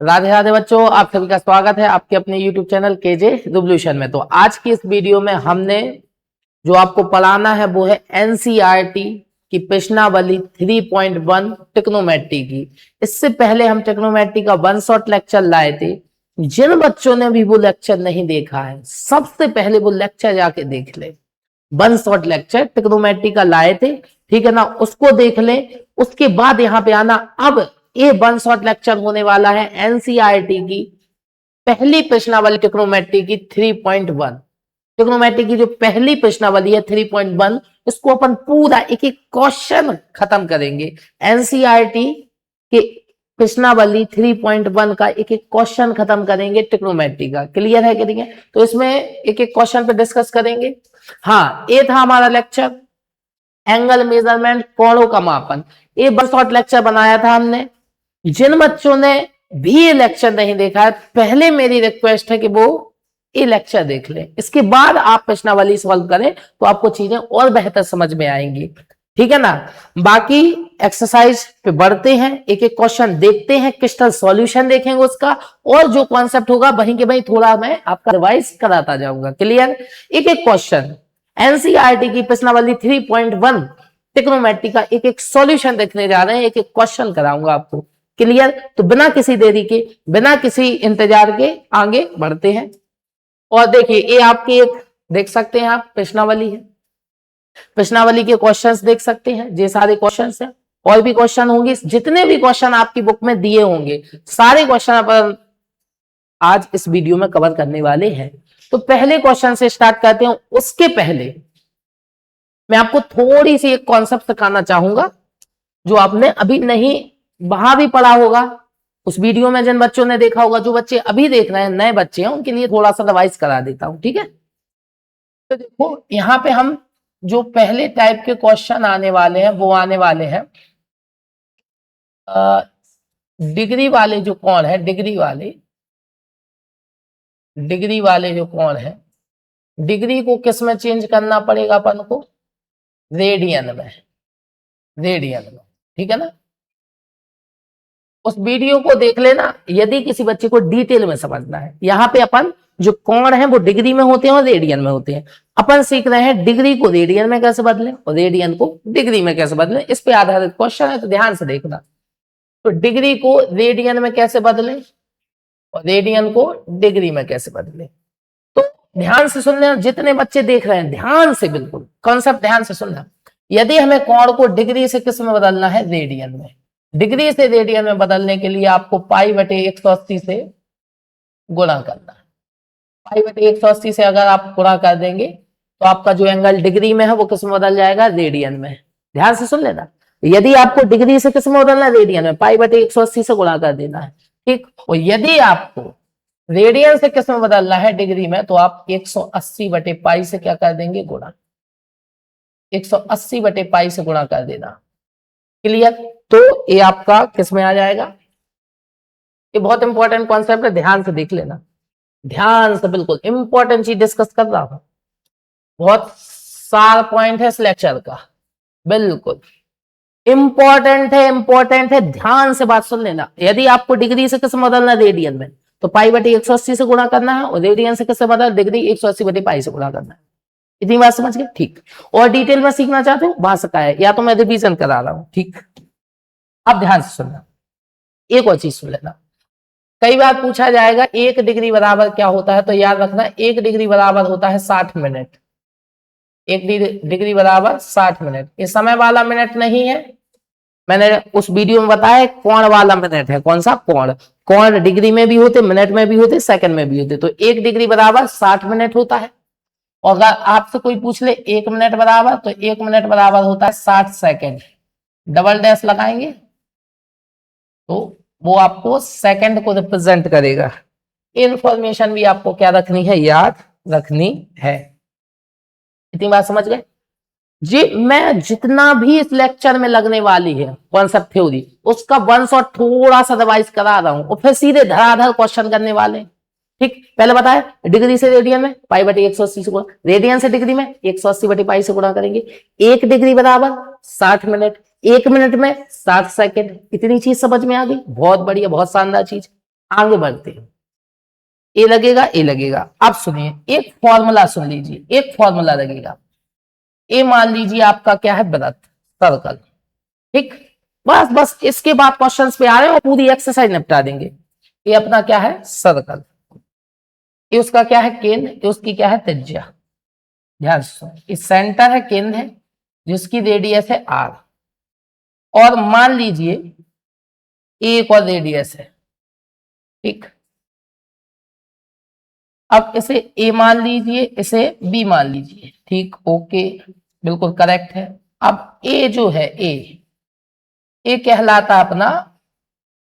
राधे राधे बच्चों, आप सभी का स्वागत है आपके अपने YouTube चैनल केजे रिवोल्यूशन में। तो आज की इस वीडियो में हमने जो आपको पढ़ाना है वो है एनसीईआरटी की प्रश्नावली 3.1 ट्रिग्नोमेट्री की। इससे पहले हम ट्रिग्नोमेट्री का वन शॉट लेक्चर लाए थे। जिन बच्चों ने भी वो लेक्चर नहीं देखा है, सबसे पहले वो लेक्चर जाके देख ले। वन शॉट लेक्चर ट्रिग्नोमेट्री का लाए थे, ठीक है ना, उसको देख ले। उसके बाद यहाँ पे आना। अब ये वन शॉट लेक्चर होने वाला है एनसीईआरटी की पहली प्रश्नावली ट्रिग्नोमेट्री की 3.1। ट्रिग्नोमेट्री की जो पहली प्रश्नावली है 3.1, इसको अपन पूरा एक एक क्वेश्चन खत्म करेंगे। एनसीईआरटी के प्रश्नावली 3.1 का एक एक क्वेश्चन खत्म करेंगे ट्रिग्नोमेट्री का। क्लियर है कि नहीं है? तो इसमें एक एक क्वेश्चन पे डिस्कस करेंगे। हाँ, ये था हमारा लेक्चर एंगल मेजरमेंट, कोणों का मापन। ये वन शॉट लेक्चर बनाया था हमने। जिन बच्चों ने भी ये लेक्चर नहीं देखा है, पहले मेरी रिक्वेस्ट है कि वो ये लेक्चर देख लें, इसके बाद आप प्रश्नावली सॉल्व करें तो आपको चीजें और बेहतर समझ में आएंगी। ठीक है ना। बाकी एक्सरसाइज पे बढ़ते हैं, एक एक क्वेश्चन देखते हैं, क्रिस्टल सॉल्यूशन देखेंगे उसका, और जो कॉन्सेप्ट होगा वहीं के वहीं थोड़ा मैं आपका रिवाइज कराता जाऊंगा। क्लियर। एक एक क्वेश्चन एनसीईआरटी की प्रश्नावली 3.1 ट्रिग्नोमेट्री का एक एक सॉल्यूशन देखने जा रहे हैं, एक एक क्वेश्चन कराऊंगा आपको। क्लियर। तो बिना किसी देरी के, बिना किसी इंतजार के आगे बढ़ते हैं। और देखिए, ये आपके एक देख सकते हैं आप प्रश्नावली है, प्रश्नावली के क्वेश्चंस देख सकते हैं। ये सारे क्वेश्चंस हैं, और भी क्वेश्चन होंगे। जितने भी क्वेश्चन आपकी बुक में दिए होंगे सारे क्वेश्चन अपन आज इस वीडियो में कवर करने वाले हैं। तो पहले क्वेश्चन से स्टार्ट करते हैं। उसके पहले मैं आपको थोड़ी सी एक कॉन्सेप्ट सिखाना चाहूंगा जो आपने अभी नहीं, वहां भी पढ़ा होगा उस वीडियो में, जिन बच्चों ने देखा होगा। जो बच्चे अभी देख रहे हैं, नए बच्चे हैं, उनके लिए थोड़ा सा रिवाइज करा देता हूं। ठीक है। तो देखो, यहां पे हम जो पहले टाइप के क्वेश्चन आने वाले हैं वो आने वाले हैं डिग्री वाले जो कोण है, डिग्री वाले जो कोण है, डिग्री को किस में चेंज करना पड़ेगा अपन को? रेडियन में। ठीक है ना। उस वीडियो को देख लेना यदि किसी बच्चे को डिटेल में समझना है। यहाँ पे अपन जो कोण है वो डिग्री में होते हैं और रेडियन में होते हैं। अपन सीख रहे हैं डिग्री को रेडियन में कैसे बदलें और रेडियन को डिग्री में कैसे बदलें। इस पे आधारित क्वेश्चन है, तो ध्यान से देखना। तो डिग्री को रेडियन में कैसे बदलें और रेडियन को डिग्री में कैसे बदलें, तो ध्यान से सुन लेना। जितने बच्चे देख रहे हैं ध्यान से, बिल्कुल कॉन्सेप्ट ध्यान से सुनना। यदि हमें कोण को डिग्री से किस में बदलना है? रेडियन में। डिग्री से रेडियन में बदलने के लिए आपको पाई/180 से गुणा करना है। पाई/180 से अगर आप गुणा कर देंगे तो आपका जो एंगल डिग्री में है वो किस में बदल जाएगा? रेडियन में। ध्यान से सुन लेना। यदि आपको डिग्री से किस में बदलना है? रेडियन में। पाई/180 से गुणा कर देना है। ठीक। और यदि आपको रेडियन से किस में बदलना है? डिग्री में। तो आप 180/पाई से क्या कर देंगे? गुणा। 180/पाई से गुणा कर देना। क्लियर। तो ये आपका किस में आ जाएगा? ये बहुत इंपॉर्टेंट कॉन्सेप्ट है, ध्यान से देख लेना। ध्यान से, बिल्कुल इंपॉर्टेंट चीज डिस्कस कर रहा हूं। बहुत सारा पॉइंट है इस लेक्चर का, बिल्कुल इंपॉर्टेंट है। ध्यान से बात सुन लेना। यदि आपको डिग्री से किस बदलना है? रेडियन में। तो पाई/180 से गुणा करना है, और रेडियन से किससे बदल? डिग्री 180/पाई से गुणा करना है। इतनी बात समझ गए? ठीक। और डिटेल में सीखना चाहते हो, वहां से है, या तो मैं रिवीजन करा रहा हूं। ठीक। अब ध्यान से सुनना। एक और चीज सुन लेना। कई बार पूछा जाएगा 1 डिग्री बराबर क्या होता है, तो याद रखना 1 डिग्री बराबर होता है 60 मिनट। 1 डिग्री बराबर 60 मिनट। ये समय वाला मिनट नहीं है, मैंने उस वीडियो में बताया कोण वाला मिनट है। कौन सा? कोण। कोण डिग्री में भी होते, मिनट में भी होते, सेकंड में भी होते। तो 1 डिग्री बराबर 60 मिनट होता है। और अगर आपसे कोई पूछ ले 1 मिनट बराबर, तो 1 मिनट बराबर होता है 60 सेकंड। डबल डैश लगाएंगे तो वो आपको सेकंड को रिप्रेजेंट करेगा। इंफॉर्मेशन भी आपको क्या रखनी है? याद रखनी है। इतनी बात समझ गए जी। मैं जितना भी इस लेक्चर में लगने वाली है कॉन्सेप्ट थ्योरी, उसका वन शॉट थोड़ा सा रिवाइज करा रहा हूं, और फिर सीधे धड़ाधड़ क्वेश्चन करने वाले। ठीक। पहले बताया डिग्री से रेडियन में पाई/180 से गुणा, रेडियन से डिग्री में 180/पाई से गुणा करेंगे। 1 डिग्री बराबर 60 मिनट, 1 मिनट में 60 सेकंड। इतनी चीज समझ में आ गई? बहुत बढ़िया, बहुत शानदार चीज। आगे बढ़ते हैं, ए लगेगा, ए लगेगा। अब सुनिए, एक फॉर्मूला सुन लीजिए, एक फॉर्मूला लगेगा। ए मान लीजिए आपका क्या है, वृत्त, सर्कल, ठीक। बस बस इसके बाद क्वेश्चंस पे आ रहे हैं और पूरी एक्सरसाइज निपटा देंगे। ये अपना क्या है, सर्कल, ये उसका क्या है, केंद्र, ये उसकी क्या है, त्रिज्या। ध्यान से, इस सेंटर है, केंद्र है, जिसकी रेडियस है आर, और मान लीजिए एक और रेडियस है, ठीक। अब इसे ए मान लीजिए, इसे बी मान लीजिए, ठीक, ओके, बिल्कुल करेक्ट है। अब ए जो है, ए कहलाता अपना,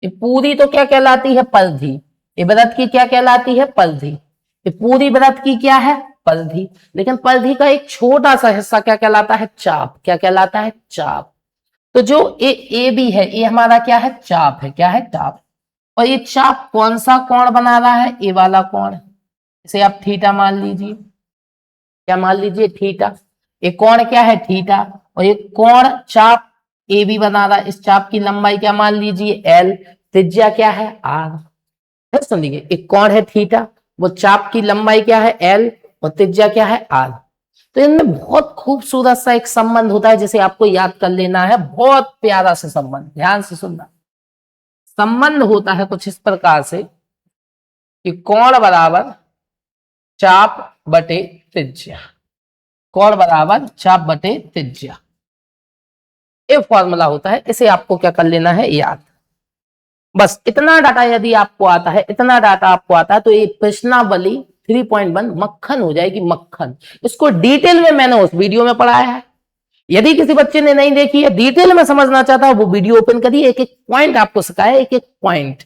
ये पूरी तो क्या कहलाती है, परिधि। ये वृत्त की क्या कहलाती है, परिधि। ये पूरी वृत्त की क्या है, परिधि। लेकिन परिधि का एक छोटा सा हिस्सा क्या कहलाता है, चाप। क्या कहलाता है, चाप। तो जो ए बी है, ये हमारा क्या है, चाप है। क्या है, चाप। और ये चाप कौन सा कोण बना रहा है, ए वाला कोण। इसे आप थीटा मान लीजिए। क्या मान लीजिए, थीटा। ये कोण क्या है, थीटा। और ये कोण चाप ए बी बना रहा है। इस चाप की लंबाई क्या मान लीजिए, एल। त्रिज्या क्या है, आर। सुन लीजिए, एक कोण है थीटा, वो चाप की लंबाई क्या है, एल, और त्रिज्या क्या है, आर। तो इनमें बहुत खूबसूरत सा एक संबंध होता है जिसे आपको याद कर लेना है। बहुत प्यारा सा संबंध, ध्यान से सुनना। संबंध होता है कुछ इस प्रकार से कि कोण बराबर चाप बटे त्रिज्या। कोण बराबर चाप बटे त्रिज्या, ये फॉर्मूला होता है। इसे आपको क्या कर लेना है, याद। बस इतना डाटा यदि आपको आता है, इतना डाटा आपको आता है, तो ये प्रश्नावली 3.1 मक्खन हो जाएगी, मक्खन। इसको डिटेल में मैंने उस वीडियो में पढ़ाया है। यदि किसी बच्चे ने नहीं देखी है, डिटेल में समझना चाहता है, वो वीडियो ओपन करिए, एक एक पॉइंट आपको सिखाया, एक एक पॉइंट।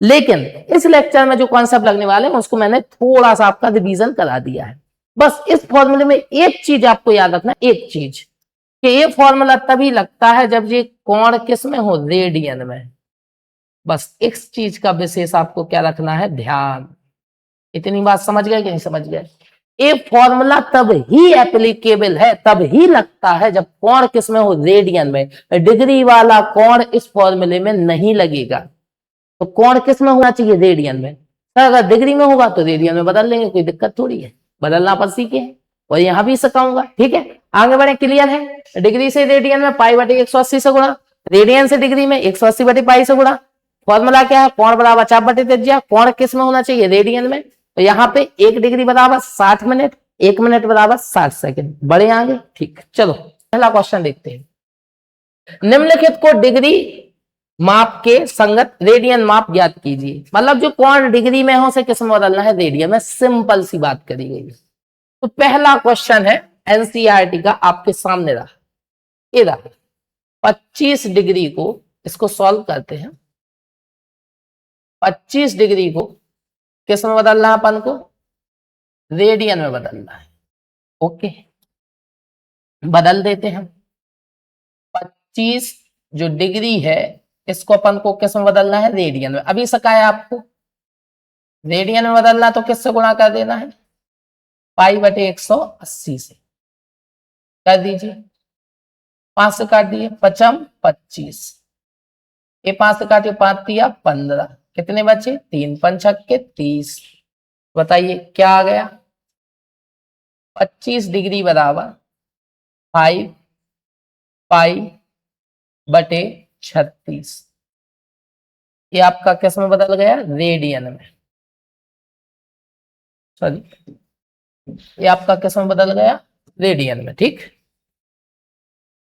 लेकिन इस लेक्चर में जो कॉन्सेप्ट लगने वाले हैं उसको मैंने थोड़ा सा आपका रिवीजन करा दिया है। बस इस फॉर्मूले में एक चीज आपको याद रखना, एक चीज, कि ये फॉर्मूला तभी लगता है जब ये कोण किस में हो, रेडियन में। बस इस चीज का विशेष आपको क्या रखना है, ध्यान। इतनी बात समझ गए कि नहीं समझ गए। ये फॉर्मूला तब ही एप्लीकेबल है, तब ही लगता है जब कोण किस में हो, रेडियन में। डिग्री वाला कोण इस फॉर्मूले में नहीं लगेगा। तो कोण किस में होना चाहिए, रेडियन में। सर अगर डिग्री में होगा तो रेडियन में बदल लेंगे, कोई दिक्कत थोड़ी है, बदलना पर सीखे। और यहां भी सिखाऊंगा, ठीक है। आगे बढ़े, क्लियर है। डिग्री से रेडियन में पाई बटे 180 से गुणा, रेडियन से डिग्री में 180 बटे पाई से गुणा। फॉर्मूला क्या है, कोण बराबर चाप बटे त्रिज्या। कोण किस में होना चाहिए, रेडियन में। तो यहाँ पे 1 डिग्री बराबर 60 मिनट, 1 मिनट बराबर 60 सेकंड। बढ़े आगे, ठीक। चलो पहला क्वेश्चन देखते हैं। निम्नलिखित को डिग्री माप के संगत रेडियन माप ज्ञात कीजिए। मतलब जो कोण डिग्री में हो उसे किस में बदलना है, रेडियन में। सिंपल सी बात करी गई है। तो पहला क्वेश्चन है एनसीईआरटी का, आपके सामने रहा, ये रहा। 25 डिग्री को, इसको सॉल्व करते हैं। 25 डिग्री को किस में बदलना है अपन को, रेडियन में बदलना है। ओके, बदल देते हैं। 25 जो डिग्री है इसको अपन को किस में बदलना है, रेडियन में। अभी सिखाया आपको, रेडियन में बदलना तो किससे गुणा कर देना है, पाई बटे 180 से। कर दीजिए, 5 से काट दिए, 5 25, ये 5 से काटिए, 5 दिया 15, कितने बचे, 3 5 30। बताइए क्या आ गया, 25 डिग्री बराबर 5 पाई बटे 36। ये आपका किस में बदल गया, रेडियन में। सॉरी, ये आपका किस में बदल गया, रेडियन में, ठीक।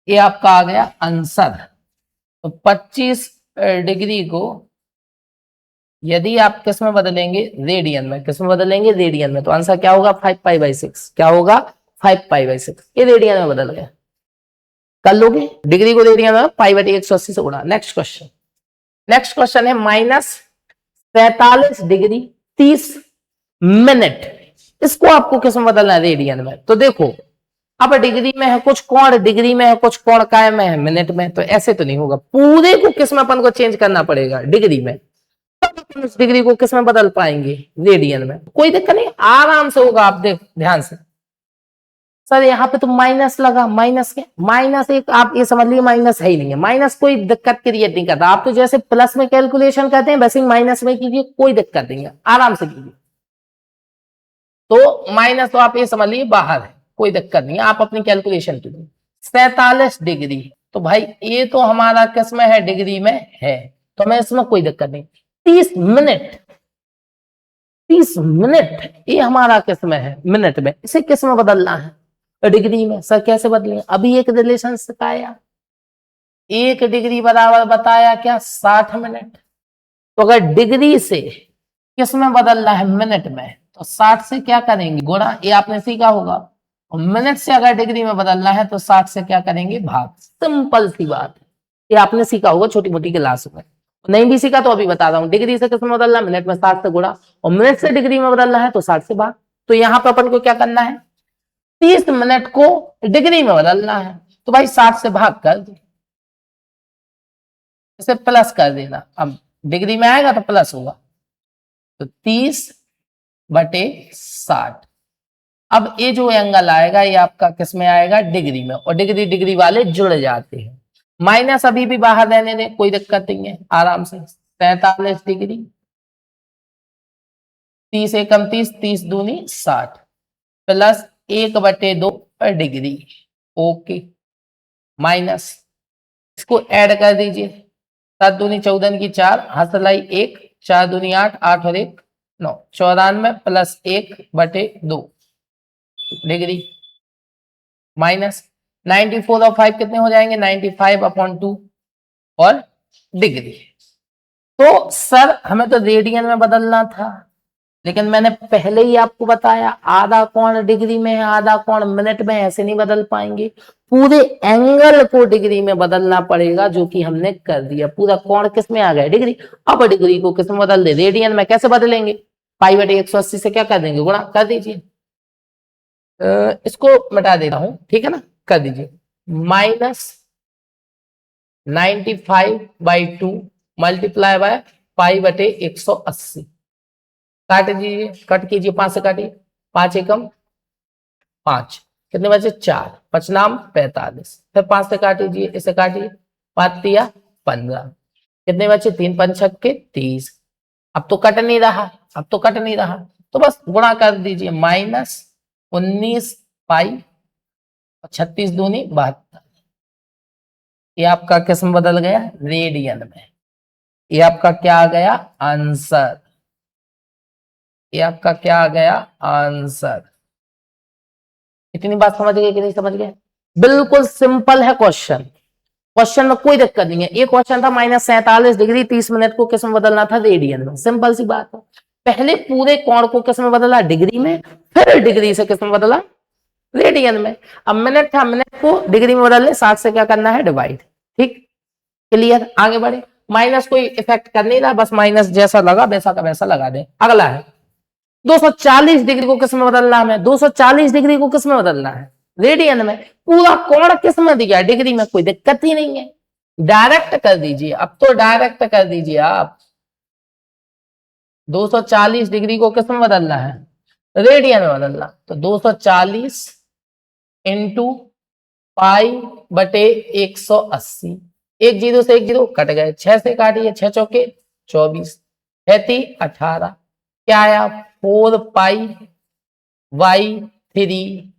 ये आपका आ गया आंसर। तो 25 डिग्री को यदि आप किस में बदलेंगे, रेडियन में। किस में बदलेंगे, रेडियन में। तो आंसर क्या होगा, 5 पाई बाई 6। क्या होगा, 5 पाई बाई 6। ये रेडियन में बदल गया। कर लोगे, डिग्री को रेडियन में पाई बटे 180 से गुणा। नेक्स्ट क्वेश्चन, नेक्स्ट क्वेश्चन है -47 डिग्री 30 मिनट। इसको आपको किस में बदलना है, रेडियन में। तो देखो, अब डिग्री में है कुछ कोण, डिग्री में है कुछ कोण, काय में है, मिनट में। तो ऐसे तो नहीं होगा, पूरे को किस में अपन को चेंज करना पड़ेगा, डिग्री में। तब अपन उस डिग्री को किस में बदल पाएंगे, रेडियन में। कोई दिक्कत नहीं, आराम से होगा। आप देख ध्यान से, सर यहाँ पे तो माइनस लगा, माइनस के माइनस एक, आप ये समझ लीजिए माइनस है ही नहीं है, माइनस कोई दिक्कत क्रिएट नहीं करता। आप तो जैसे प्लस में कैलकुलेशन करते हैं वैसे ही माइनस में कीजिए, कोई दिक्कत नहीं है, आराम से कीजिए। तो माइनस तो आप ये समझ लीजिए बाहर है, कोई दिक्कत नहीं है, आप अपनी कैलकुलेशन कीजिए। 47 डिग्री, तो भाई ये तो हमारा किस में है, डिग्री में है, तो हमें इसमें कोई दिक्कत नहीं। 30 मिनट, 30 मिनट ये हमारा किस में है, मिनट में, इसे किस में बदलना है, डिग्री में। सर कैसे बदलें, अभी एक रिलेशन सिखाया, 1 डिग्री बराबर बताया क्या, 60 मिनट। तो अगर डिग्री से किस में बदलना है, मिनट में, तो 60 से क्या करेंगे, गुणा, ये आपने सीखा होगा। और मिनट से अगर डिग्री में बदलना है तो 60 से क्या करेंगे, भाग। सिंपल सी बात है, ये आपने सीखा होगा छोटी मोटी क्लास में। नहीं भी सीखा तो अभी बता रहा हूं, डिग्री से किस में बदलना, मिनट में 60 से गुणा, और मिनट से डिग्री में बदलना है तो 60 से भाग। तो यहाँ पे अपन को क्या करना है, 30 मिनट को डिग्री में बदलना है, तो भाई 60 से भाग कर दो, इसे प्लस कर देना, अब डिग्री में आएगा तो प्लस होगा, तो 30/60। अब ये जो एंगल आएगा ये आपका किस में आएगा, डिग्री में, और डिग्री डिग्री वाले जुड़ जाते हैं। माइनस अभी भी बाहर रहने दें, कोई दिक्कत नहीं है, आराम से। 43 डिग्री, 30 एकम 30, 30 दूनी 60, प्लस 1/2 डिग्री, ओके, माइनस, इसको ऐड कर दीजिए, 7 दूनी 14 की 4, हसलाई 1, 4 दूनी 8, 8 और 1 9, 94 प्लस 1/2 डिग्री, माइनस 94 और 5 कितने हो जाएंगे, 95/2 और डिग्री। तो सर हमें तो रेडियन में बदलना था, लेकिन मैंने पहले ही आपको बताया आधा कोण डिग्री में है, आधा कोण मिनट में, ऐसे नहीं बदल पाएंगे, पूरे एंगल को डिग्री में बदलना पड़ेगा, जो कि हमने कर दिया। पूरा कोण किस में आ गया, डिग्री। अब डिग्री को किस में बदल दे, रेडियन में। कैसे बदलेंगे, π/180 से क्या कर देंगे, गुणा कर दीजिए। इसको मिटा देता हूं, ठीक है ना, कर दीजिए, -95/2 मल्टीप्लाई बाय π/180, काट दीजिए, कट कीजिए, 5 से काटिए, 5 एकम 5, कितने बचे 4, 5 नाम 45, फिर 5 से काटिए, इसे काटिए, 5 तिया 15, कितने बचे 3 5 छक्के 30। अब तो कट नहीं रहा, अब तो कट नहीं रहा, तो बस गुणा कर दीजिए, -19 पाई और 36 दूनी 72। ये आपका किस्म बदल गया, रेडियन में। ये आपका क्या आ गया, आंसर। ये आपका क्या आ गया, आंसर। इतनी बात समझ गए कि नहीं समझ गए, बिल्कुल सिंपल है क्वेश्चन, क्वेश्चन में कोई दिक्कत नहीं है। ये क्वेश्चन था -47 डिग्री 30 मिनट को किस में बदलना था, रेडियन में। सिंपल सी बात है, पहले पूरे कोण को किस में बदला, डिग्री में, फिर डिग्री से किस में बदला, रेडियन में। अब मिनट था, मिनट को डिग्री में बदल ले, 60 से क्या करना है, डिवाइड। ठीक, क्लियर, आगे बढ़े। माइनस कोई इफेक्ट कर नहीं रहा, बस माइनस जैसा लगा वैसा का वैसा लगा दे। अगला है 240 डिग्री को किस में बदलना है, 240 डिग्री को किस में बदलना है, रेडियन में। पूरा कोण किस में दिया, डिग्री में, कोई दिक्कत ही नहीं है, डायरेक्ट कर दीजिए। अब तो डायरेक्ट कर दीजिए आप, 240 डिग्री को किस में बदलना है, रेडियन में बदलना, तो 240 इंटू π/180, 1 0 से 1 0 कट गए, 6 से काटिए, 6 चौके 24, 36 18, क्या आया 4π/3,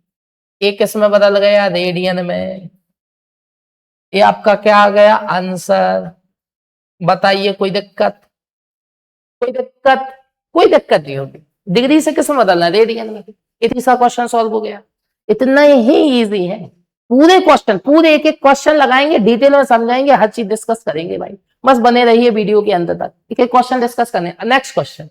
एक इसमें बदल गया, रेडियन में। ये आपका क्या आ गया, आंसर। बताइए, कोई दिक्कत, कोई दिक्कत, कोई दिक्कत नहीं होगी। डिग्री से किस में बदलना, रेडियन में। इतनी सा क्वेश्चन सॉल्व हो गया, इतना ही इजी है। पूरे क्वेश्चन, पूरे एक एक क्वेश्चन लगाएंगे, डिटेल में समझाएंगे, हर चीज डिस्कस करेंगे भाई, बस बने रहिए वीडियो के अंत तक। एक एक क्वेश्चन डिस्कस करने। नेक्स्ट क्वेश्चन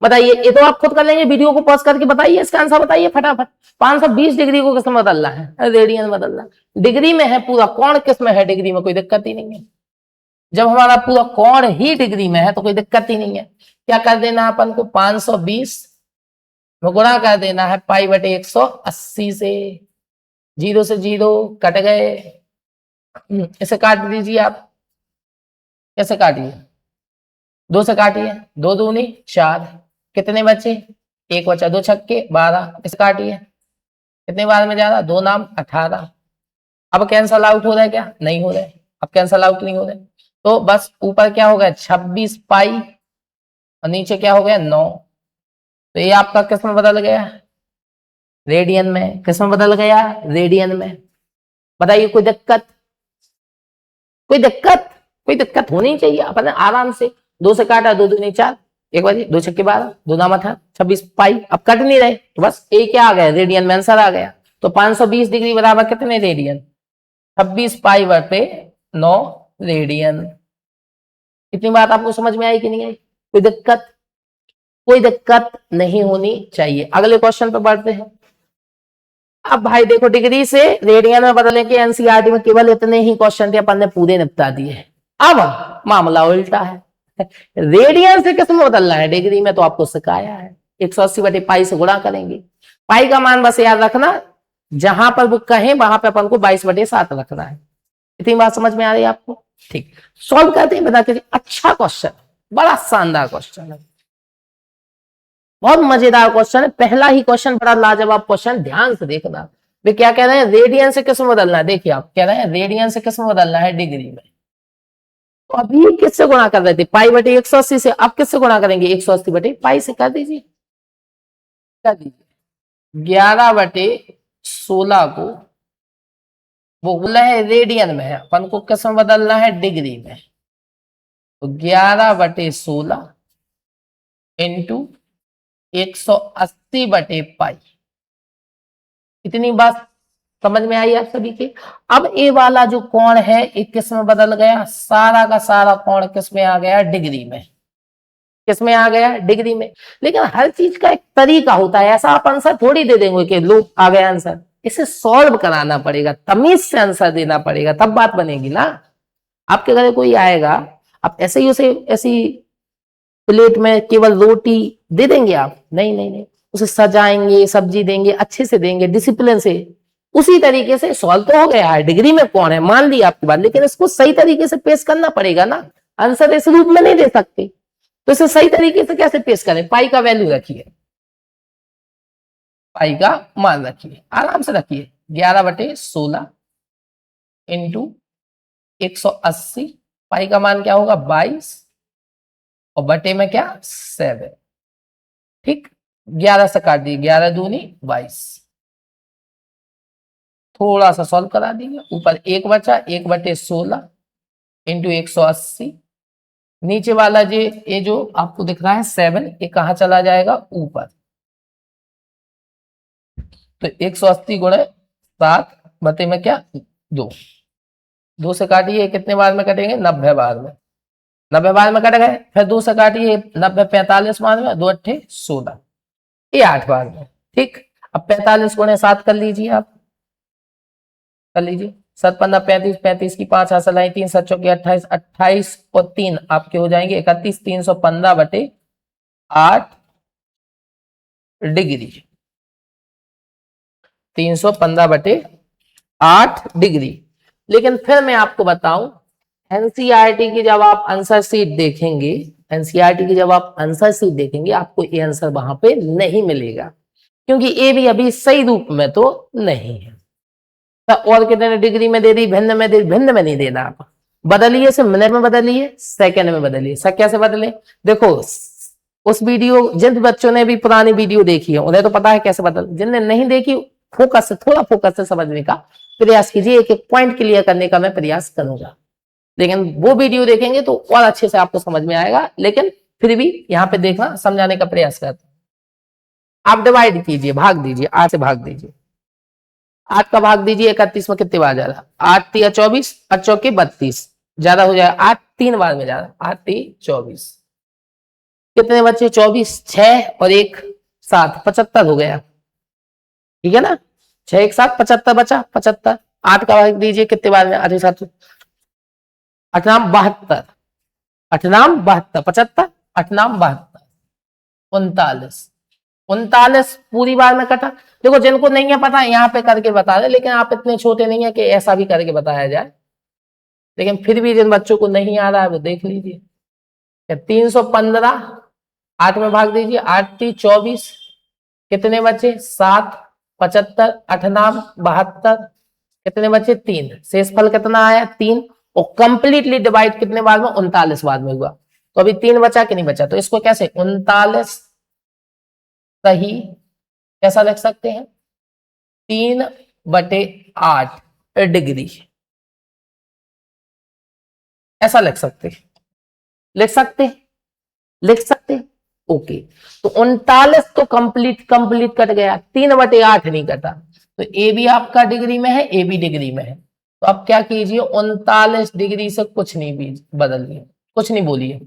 बताइए, ये तो आप खुद कर लेंगे, वीडियो को पॉज करके बताइए, इसका आंसर बताइए फटाफट। 520 डिग्री को किस में बदलना है, रेडियन बदलना। डिग्री में है पूरा कोण, किस में है, डिग्री में, कोई दिक्कत ही नहीं है। जब हमारा पूरा कोण ही डिग्री में है तो कोई दिक्कत ही नहीं है। क्या कर देना अपन को, 520 में गुणा कर देना है π/180 से, 0 से 0 कट गए, इसे काट दीजिए आप, कैसे काटिए, 2 से काटिए, 2 दूनी 4, कितने बचे, 1 बचा, 2 छक्के 12, इसे काटिए, कितने बार में जा रहा, 2 नाम 18। अब कैंसल आउट हो रहा है क्या, नहीं हो रहा है, अब कैंसल आउट नहीं हो रहा है, तो बस ऊपर क्या हो गया 26 पाई और नीचे क्या हो गया 9। तो ये आपका किस में बदल गया, रेडियन में। किस में बदल गया, रेडियन में। बताइए कोई दिक्कत, कोई दिक्कत, कोई दिक्कत होनी चाहिए। अपन आराम से 2 से काटा, 2 दूनी 4, 1 बजे 2 छक्के 12, 2 नाम 18, 26 पाई। अब कट नहीं रहे तो बस ए क्या आ गया, रेडियन में आंसर आ गया। तो 520 डिग्री बराबर कितने रेडियन, 26 पाई बटे 9 रेडियन। इतनी बात आपको समझ में आई कि नहीं आई, कोई दिक्कत, कोई दिक्कत नहीं होनी चाहिए। अगले क्वेश्चन पे बढ़ते हैं। अब भाई देखो, डिग्री से रेडियन में बदलने के एनसीईआरटी में केवल इतने ही क्वेश्चन थे, अपन ने पूरे निपटा दिए। अब मामला उल्टा है, रेडियन से किस में बदलना है, डिग्री में तो आपको सिखाया है। 180 बटे पाई से गुणा करेंगे। पाई का मान बस याद रखना, जहां पर वो कहें वहां पर अपन को 22/7 रखना है। इतनी बात समझ में आ रही है आपको, ठीक। सॉल्व करते हैं, बता के। अच्छा क्वेश्चन, बड़ा शानदार क्वेश्चन है, बहुत मजेदार क्वेश्चन है। पहला ही क्वेश्चन बड़ा लाजवाब क्वेश्चन, ध्यान से देखना। वे क्या कह रहे हैं, रेडियन से किस में बदलना है। देखिए आप कह रहे हैं रेडियन से किस में बदलना है, डिग्री में। तो अभी किससे गुणा कर रहे थे, पाई बटे 180 से। अब किससे गुणा करेंगे, 180 बटे पाई से। कर दीजिए, कर दीजिए। 11/16 को वो बोला है रेडियन में है, अपन को किस में बदलना है, डिग्री में। तो 11/16 इंटू 180/पाई। इतनी बात समझ में आई आप सभी के। अब ए वाला जो कोण है एक किस में बदल गया, सारा का सारा कोण किस में आ गया, डिग्री में। किस में आ गया, डिग्री में। लेकिन हर चीज का एक तरीका होता है, ऐसा आप आंसर थोड़ी दे देंगे कि लो आ गया आंसर। इसे सॉल्व कराना पड़ेगा, तमीज से आंसर देना पड़ेगा, तब बात बनेगी ना। आपके घर कोई आएगा, आप ऐसे ही उसे ऐसी प्लेट में केवल रोटी दे देंगे आप, नहीं नहीं नहीं, उसे सजाएंगे, सब्जी देंगे, अच्छे से देंगे, डिसिप्लिन से। उसी तरीके से सॉल्व तो हो गया है, डिग्री में कौन है, मान ली आपकी बात, लेकिन इसको सही तरीके से पेश करना पड़ेगा ना। आंसर इस रूप में नहीं दे सकते, तो इसे सही तरीके से कैसे पेश करें। पाई का वैल्यू रखिए, पाई का मान रखिए, आराम से रखिए। 11/16 इंटू 180, पाई का मान क्या होगा 22, और बटे में क्या 7। ठीक, 11 से काट दिए, 11 दूनी 22। थोड़ा सा सॉल्व करा देंगे, ऊपर 1 बचा, 1/16 इंटू 180। नीचे वाला ये जो आपको दिख रहा है 7, ये कहां चला जाएगा, ऊपर। तो 180 गुणे 7 बटे में क्या 2। 2 से काटिए, कितने बार में कटेंगे, 90 बार में। 90 बार में कट गए, फिर 2 से काटिए, 90 45 बार में, 2 8 16, ये 8 बार में। ठीक, अब 45 गुणे 7 कर लीजिए आप, कर लीजिए। 7 15 35, 35 की 5 हासिल आई, 3 7 चौके 28, 28 और 3 आपके हो जाएंगे 31, 315/8 डिग्री। 315/8 डिग्री। लेकिन फिर मैं आपको बताऊं, एनसीईआरटी की जब आप आंसर शीट देखेंगे, एनसीईआरटी की जब आप आंसर शीट देखेंगे, आपको ये आंसर वहां पे नहीं मिलेगा, क्योंकि ये भी अभी सही रूप में तो नहीं है। और कितने डिग्री में दे दी, भिन्न में दे, भिन्न में नहीं देना। आप बदलिए, से मिनट में बदलिए, सेकंड में बदलिए। सब कैसे बदले, देखो उस वीडियो, जिन बच्चों ने भी पुरानी वीडियो देखी है उन्हें तो पता है कैसे बदल, जिनने नहीं देखी फोकस से, थोड़ा फोकस से समझने का प्रयास कीजिए। एक एक पॉइंट क्लियर करने का मैं प्रयास करूंगा, लेकिन वो वीडियो देखेंगे तो और अच्छे से आपको समझ में आएगा। लेकिन फिर भी यहाँ पे देखना, समझाने का प्रयास करते हैं। आप डिवाइड कीजिए, भाग दीजिए, 8 से भाग दीजिए। 8 का भाग दीजिए 31 में, कितने बार जा रहा, 8 3 24, 8 चौके 32, ज्यादा हो जाएगा, 8 3 बार में जा रहा, 8 3 24। कितने बच्चे, 24, 6 और 1 7, 75 हो गया। ठीक है ना, 6 1 7 75 बचा, 75। 8 का भाग दीजिए, कितने बार में, आधे 7, 8 नाम 72, 8 नाम 72, 75 8 नाम 72, 39, 39 पूरी बार में कटा। देखो जिनको नहीं है पता, यहाँ पे करके बता रहे, लेकिन आप इतने छोटे नहीं है कि ऐसा भी करके बताया जाए। लेकिन फिर भी जिन बच्चों को नहीं आ रहा है वो देख लीजिए। 315 8 में भाग दीजिए, 8 3 24, कितने बचे 7, 75, 98, 72, कितने बचे 3, शेष फल कितना आया 3, और कंप्लीटली डिवाइड कितने बार में 39 बार में हुआ, तो अभी 3 बचा कि नहीं बचा, तो इसको कैसे 39 सही कैसा लिख सकते हैं 3/8 डिग्री, ऐसा लिख सकते लिख सकते लिख सकते ओके। तो 39 तो कंप्लीट कट गया, 3/8 नहीं कटा, तो ए भी आपका डिग्री में है, ए भी डिग्री में है, तो आप क्या कीजिए 39 डिग्री से कुछ नहीं बदलिए, कुछ नहीं बोलिए।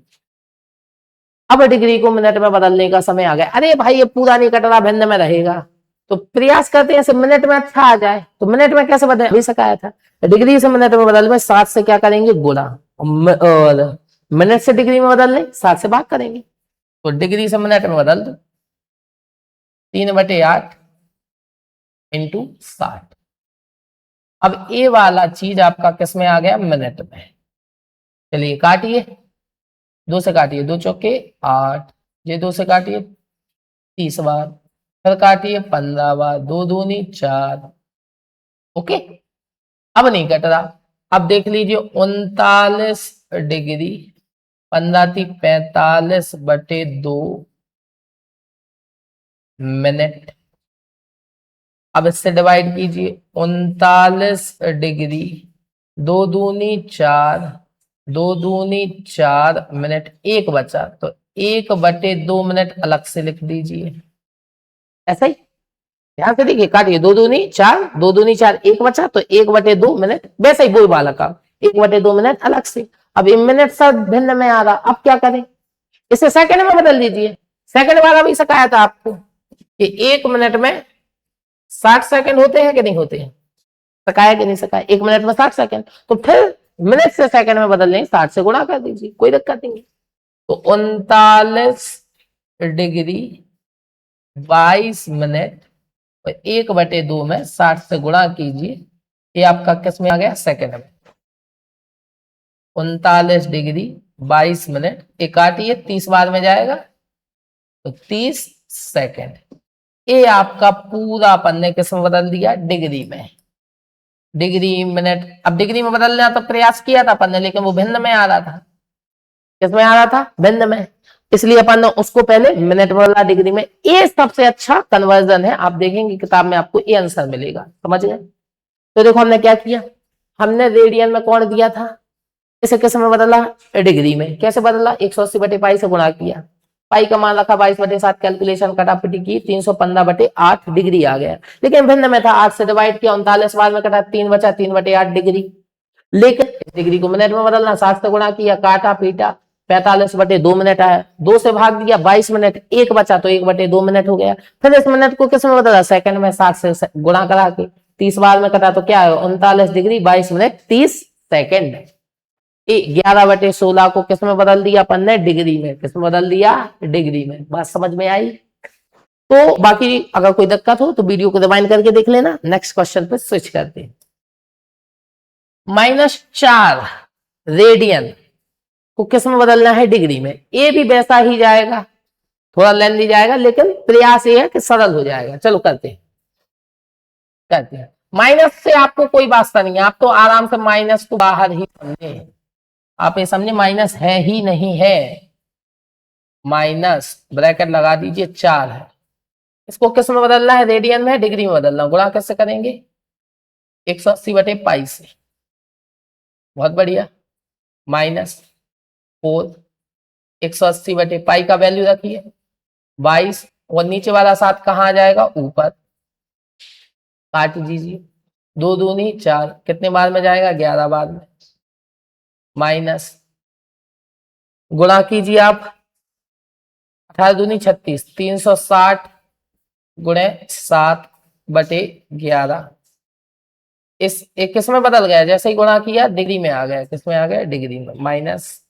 अब डिग्री को मिनट में बदलने का समय आ गया। अरे भाई ये पूरा नहीं कट रहा, भिन्न में रहेगा, तो प्रयास करते हैं मिनट में अच्छा आ जाए, तो मिनट में कैसे बदले अभी सिखाया था, डिग्री से मिनट में बदल में 7 से क्या करेंगे गुणा, और मिनट से डिग्री में बदल लें 7 से भाग करेंगे, तो डिग्री से मिनट में बदल दो 3/8 इंटू 60। अब ए वाला चीज आपका किस में आ गया मिनट में, चलिए काटिए, 2 से काटिए, 2 चौके 8, ये 2 से काटिए 30 बार, फिर काटिए 15 बार, 2 दूनी 4, ओके। अब नहीं कट रहा, अब देख लीजिए 39 डिग्री 15 थी 45/2 मिनट। अब इससे डिवाइड कीजिए 39 डिग्री 2 दूनी 4, 2 दूनी 4 मिनट, 1 बचा, तो 1/2 मिनट अलग से लिख दीजिए, ऐसा ही ध्यान से देखिए, काटिए 2 दूनी 4, 2 दूनी 4, 1 बचा, तो 1/2 मिनट, वैसे ही वही वाला काम 1/2 मिनट अलग से। अब इन मिनट सब भिन्न में आ रहा, अब क्या करें, इसे सेकंड में बदल दीजिए, सेकंड वाला भी सिखाया था आपको कि 1 मिनट में 60 सेकंड होते हैं कि नहीं होते हैं, सिखाया कि नहीं सिखाया, 1 मिनट में 60 सेकंड, तो फिर मिनट से सेकंड में बदल लें, 60 से गुणा कर दीजिए, कोई दिक्कत नहीं है। तो 39 डिग्री 22 मिनट और 1/2 में 60 से गुणा कीजिए, ये आपका किस में आ गया सेकंड में, 39 डिग्री 22 मिनट, एक काटिए 30 बार में जाएगा, तो 30 सेकंड। ये आपका पूरा पन्ने किस में बदल दिया डिग्री में, डिग्री मिनट। अब डिग्री में बदलना तो प्रयास किया था अपन ने, लेकिन वो भिन्न में आ रहा था, किसमें आ रहा था भिन्न में, इसलिए अपन ने उसको पहले मिनट में बदला डिग्री में। ये सबसे अच्छा कन्वर्जन है, आप देखेंगे किताब में आपको ये आंसर मिलेगा, समझ गए। तो देखो हमने क्या किया, हमने रेडियन में कोण दिया था, इसे किस में बदला डिग्री में, कैसे बदला 180/पाई से गुणा किया, पाई का मान रखा 22/7, कैलकुलेशन कटापटी की 315/8 डिग्री आ गया, लेकिन भिन्न में था 8 से डिवाइड किया, 39 बार में कटा 3 बचा, 3/8 डिग्री, लेकिन इस डिग्री को मिनट में बदलना, 60 से गुणा किया, काटा पीटा 45/2 मिनट आया, 2 से भाग दिया 22 मिनट, 1 बचा, तो 1/2 मिनट हो गया। फिर इस मिनट को किस में बदला सेकंड में, 60 से गुणा करा के 30 बार में कटा, तो क्या है 39 डिग्री 22 मिनट 30 सेकंड। 11/16 को किस में बदल दिया अपन ने डिग्री में, किस में बदल दिया डिग्री में, बात समझ में आई। तो बाकी अगर कोई दिक्कत हो तो वीडियो को रिवाइंड करके देख लेना। नेक्स्ट क्वेश्चन पे स्विच करते हैं। -4 रेडियन को किस में बदलना है डिग्री में, ए भी वैसा ही जाएगा, थोड़ा लेंदी जाएगा, लेकिन प्रयास ये है कि सरल हो जाएगा। चलो करते हैं माइनस से आपको कोई वास्ता नहीं है, आप तो आराम से माइनस को बाहर ही समझे, आप ये समझे माइनस है ही नहीं है, माइनस ब्रैकेट लगा दीजिए 4 है, इसको किस में बदलना है रेडियन में, डिग्री में बदलना, गुणा कैसे करेंगे 180/पाई से, बहुत बढ़िया, -4 180/पाई का वैल्यू रखिए 22, और नीचे वाला 7 कहां आ जाएगा ऊपर, काट दीजिए, 2 दूनी 4, कितने बार में जाएगा 11 बार में, माइनस गुणा कीजिए आप 18 दूनी 36, 360 गुणे 7/11, इस एक किस में बदल गया, जैसे ही गुणा किया डिग्री में आ गया, किस में आ गया डिग्री में, माइनस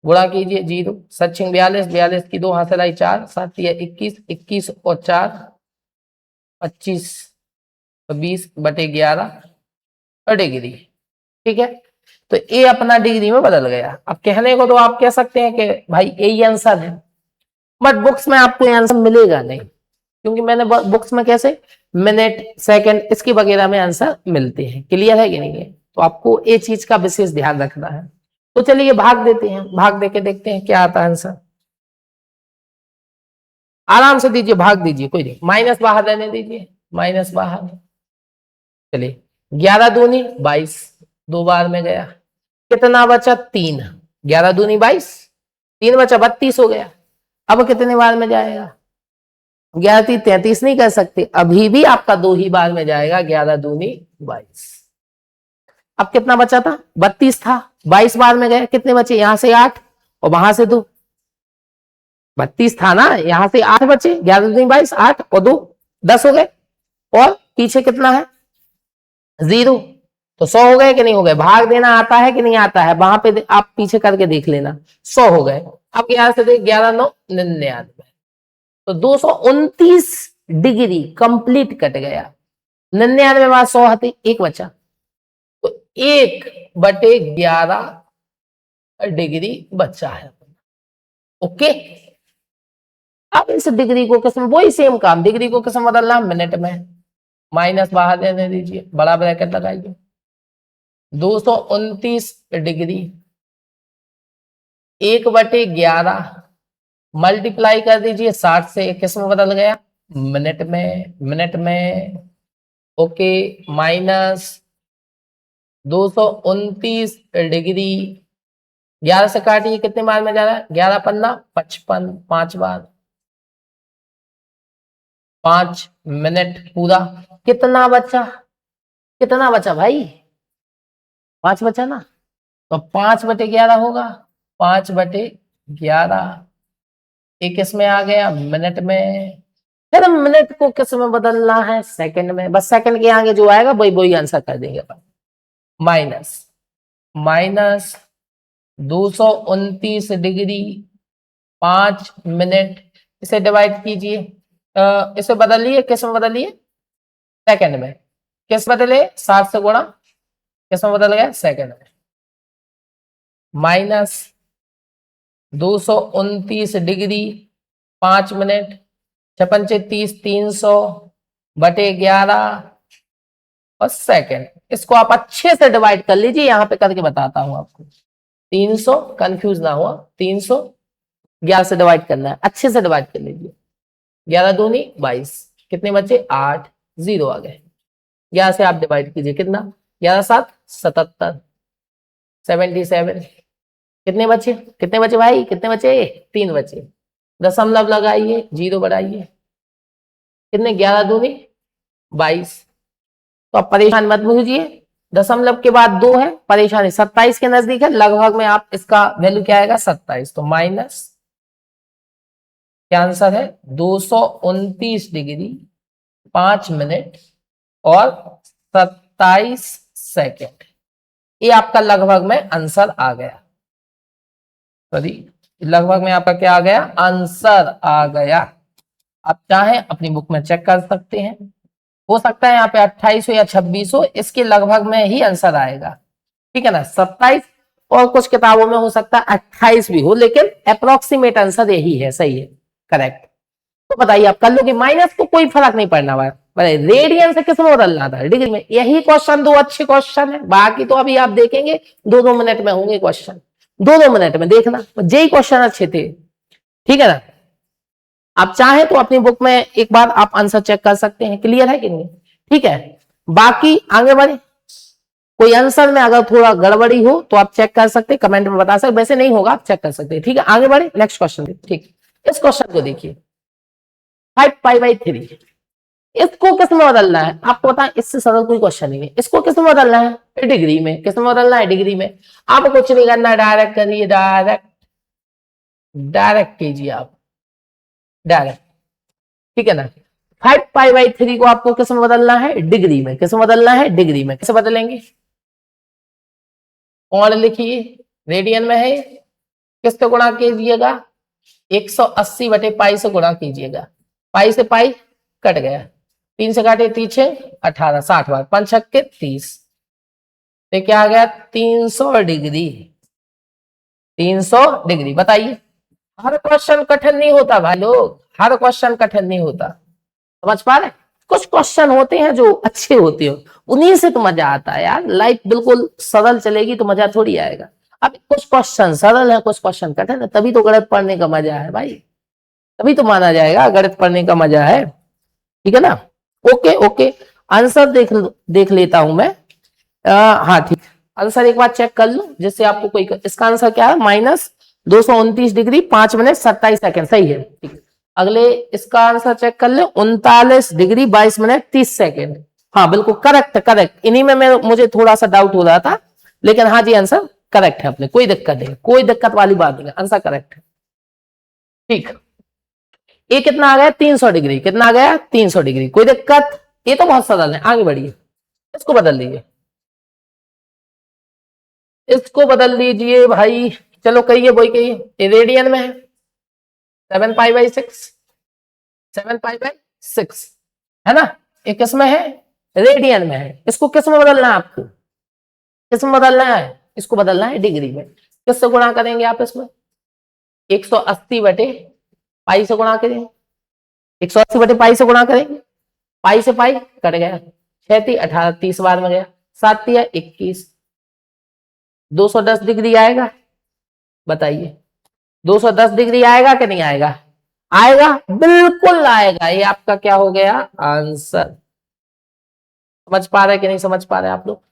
गुणा कीजिए 0 7 42, 42 की 2 हासिल आई 4, 7 21, 21 और 4 25, 20/11 और डिग्री, ठीक है। तो ए अपना डिग्री में बदल गया। अब कहने को तो आप कह सकते हैं कि भाई यही आंसर है, बट बुक्स में आपको आंसर मिलेगा नहीं, क्योंकि मैंने बुक्स में कैसे मिनट सेकंड इसकी वगैरह में आंसर मिलते हैं। क्लियर है कि नहीं है? तो आपको ये चीज का विशेष ध्यान रखना है। तो चलिए भाग देते हैं, भाग देके देखते हैं क्या आता है आंसर। आराम से दीजिए, भाग दीजिए, कोई नहीं, माइनस बाहर रहने दीजिए, माइनस बाहर। चलिए 11 दूनी 22, 2 बार में गया, कितना बचा 3, 11 दूनी 22, 3 बचा 32 हो गया। अब कितने बार में जाएगा? 11 3 33 नहीं कर सकते, अभी भी आपका 2 ही बार में जाएगा, 11 दूनी 22। अब कितना बचा था? 32 था, 22 बार में गया, कितने बचे? यहां से 8 और वहां से 2। 32 था ना, यहां से 8 बचे, 11 दूनी 22, 8 और 2 10 हो गए। और पीछे कितना है? 0। तो 100 हो गए कि नहीं हो गए? भाग देना आता है कि नहीं आता है? वहां पे आप पीछे करके देख लेना, 100 हो गए। अब 11 से देख, 11 9 99, तो 229 डिग्री कंप्लीट कट गया। 99 बाद 100 हटे, 1 बचा, तो 1/11 डिग्री बचा है। ओके, अब इस डिग्री को किस में, वही सेम काम, डिग्री को किस में बदलना? मिनट में। माइनस बाहर देने दीजिए, बड़ा ब्रैकेट लगाइए, 229 डिग्री 1/11 मल्टीप्लाई कर दीजिए 60 से, किस में बदल गया? मिनट में, मिनट में। ओके, माइनस 229 डिग्री 11 से काटिए, कितने बार में जा रहा है? 11 पन्ना 55, 5 बार, 5 मिनट पूरा। कितना बचा? कितना बचा भाई? 5 बचा ना, तो 5/11 होगा, 5/11। एक इसमें आ गया मिनट में, फिर मिनट को किस में बदलना है? सेकंड में। बस सेकंड के आगे जो आएगा वही वही आंसर कर देंगे अपन। माइनस माइनस 229 डिग्री 5 मिनट, इसे डिवाइड कीजिए, इसे बदलिए, किस में बदलिए? सेकंड में। किस बदले? 60 से गुणा, किस में बदल गया? सेकंड में। माइनस 229 डिग्री 5 मिनट, 56 300/11 और सेकंड। इसको आप अच्छे से डिवाइड कर लीजिए, यहां पे करके बताता हूं आपको। 300, कंफ्यूज ना हुआ, 300 11 से डिवाइड करना है, अच्छे से डिवाइड कर लीजिए। 11 दूनी 22, कितने बचे? 8, 0 आ गए। 11 से आप डिवाइड कीजिए, कितना? 11 7 77, 77। कितने बचे? कितने बचे भाई? कितने बचे? 3 बचे। दशमलव लगाइए, 0 बढ़ाइए, कितने? 11 दूनी 22। तो आप परेशान मत होइए, दशमलव के बाद 2 है, परेशानी 27 के नजदीक है, लगभग में आप इसका वैल्यू क्या आएगा? 27। तो माइनस, क्या आंसर है? 229 डिग्री 5 मिनट और 27 सेकेंड। ये आपका लगभग में आंसर आ गया। सॉरी, लगभग में आपका क्या आ गया? आंसर आ गया। आप चाहें अपनी बुक में चेक कर सकते हैं, हो सकता है यहाँ पे 28 हो या 26 हो, इसके लगभग में ही आंसर आएगा। ठीक है ना, 27 और कुछ किताबों में हो सकता है 28 भी हो, लेकिन अप्रोक्सीमेट आंसर यही है, सही है, करेक्ट। तो बताइए आप कर लोगे, माइनस को कोई फर्क नहीं पड़ना वाला, रेडियन से किस में बदलना था? डिग्री में। यही क्वेश्चन 2 अच्छे क्वेश्चन है, बाकी तो अभी आप देखेंगे 2-2 मिनट में होंगे क्वेश्चन, 2-2 मिनट में देखना, जेई क्वेश्चन अच्छे थे। ठीक है ना, आप चाहें तो अपनी बुक में एक बार आप आंसर चेक कर सकते हैं। क्लियर है कि नहीं? ठीक है, बाकी आगे बढ़े, कोई आंसर में अगर थोड़ा गड़बड़ी हो तो आप चेक कर सकते हैं, कमेंट में बता सकते, वैसे नहीं होगा आप चेक कर सकते हैं। ठीक है, आगे बढ़े, नेक्स्ट क्वेश्चन। ठीक, इस क्वेश्चन को देखिए, 5π/3, इसको किस में बदलना है? आपको पता है इससे सरल कोई क्वेश्चन नहीं है। इसको किस में बदलना है? डिग्री में। किस में बदलना है? डिग्री में। आपको कुछ नहीं करना, डायरेक्ट करिए, डायरेक्ट डायरेक्ट कीजिए आप, डायरेक्ट। ठीक है ना, 5π/3 को आपको किस में बदलना है? डिग्री में। किस में बदलना है? डिग्री में। कैसे बदलेंगे? और लिखिए, रेडियन में है, किससे गुणा कीजिएगा? 180/π से गुणा कीजिएगा। पाई से पाई कट गया, 3 से काटे 3 18, 60 बार, 5 छक्के 30, तो क्या आ गया? 300 डिग्री। 300 डिग्री। बताइए, हर क्वेश्चन कठिन नहीं होता भाई लोग, हर क्वेश्चन कठिन नहीं होता। समझ पा रहे? कुछ क्वेश्चन होते हैं जो अच्छे होते हैं, उन्हीं से तो मजा आता है यार। लाइफ बिल्कुल सरल चलेगी तो मजा थोड़ी आएगा। अब कुछ क्वेश्चन सरल है, कुछ क्वेश्चन कठिन है, तभी तो गणित पढ़ने का मजा है भाई, तभी तो माना जाएगा गणित पढ़ने का मजा है। ठीक है ना? ओके ओके, आंसर देख लेता हूं मैं। हाँ ठीक, आंसर एक बार चेक कर लो जिससे आपको कोई, इसका आंसर क्या है, -229 डिग्री 5 मिनट 27 सेकंड, सही है। ठीक, अगले इसका आंसर चेक कर लो, 39 डिग्री 22 मिनट 30 सेकंड। हाँ बिल्कुल करेक्ट करेक्ट, इन्हीं में मुझे थोड़ा सा डाउट हो रहा था, लेकिन हाँ जी आंसर करेक्ट है अपने, कोई दिक्कत नहीं, कोई दिक्कत वाली बात नहीं, आंसर करेक्ट है। ठीक, ये कितना आ गया, 300 डिग्री, कितना आ गया 300 डिग्री, कोई दिक्कत? ये तो बहुत सरल है, आगे बढ़िए, इसको बदल दीजिए, इसको बदल दीजिए भाई। चलो कहिए, वही कहिए, रेडियन में है 7 पाई/6, 7 पाई/6 है ना? ये किस में है, रेडियन में है। इसको किस में बदलना है आपको, किस में बदलना है, इसको बदलना है डिग्री में। किससे गुणा करेंगे आप इसमें, 180/पाई से गुणा करेंगे, 180/पाई से गुणा करेंगे, पाई से पाई कट गया, 6×3 = 18, 30 बार में गया, 7×3 = 21, 210 डिग्री आएगा, बताइए 210 डिग्री आएगा कि नहीं आएगा? आएगा, बिल्कुल आएगा, ये आपका क्या हो गया आंसर। समझ पा रहे कि नहीं समझ पा रहे आप लोग?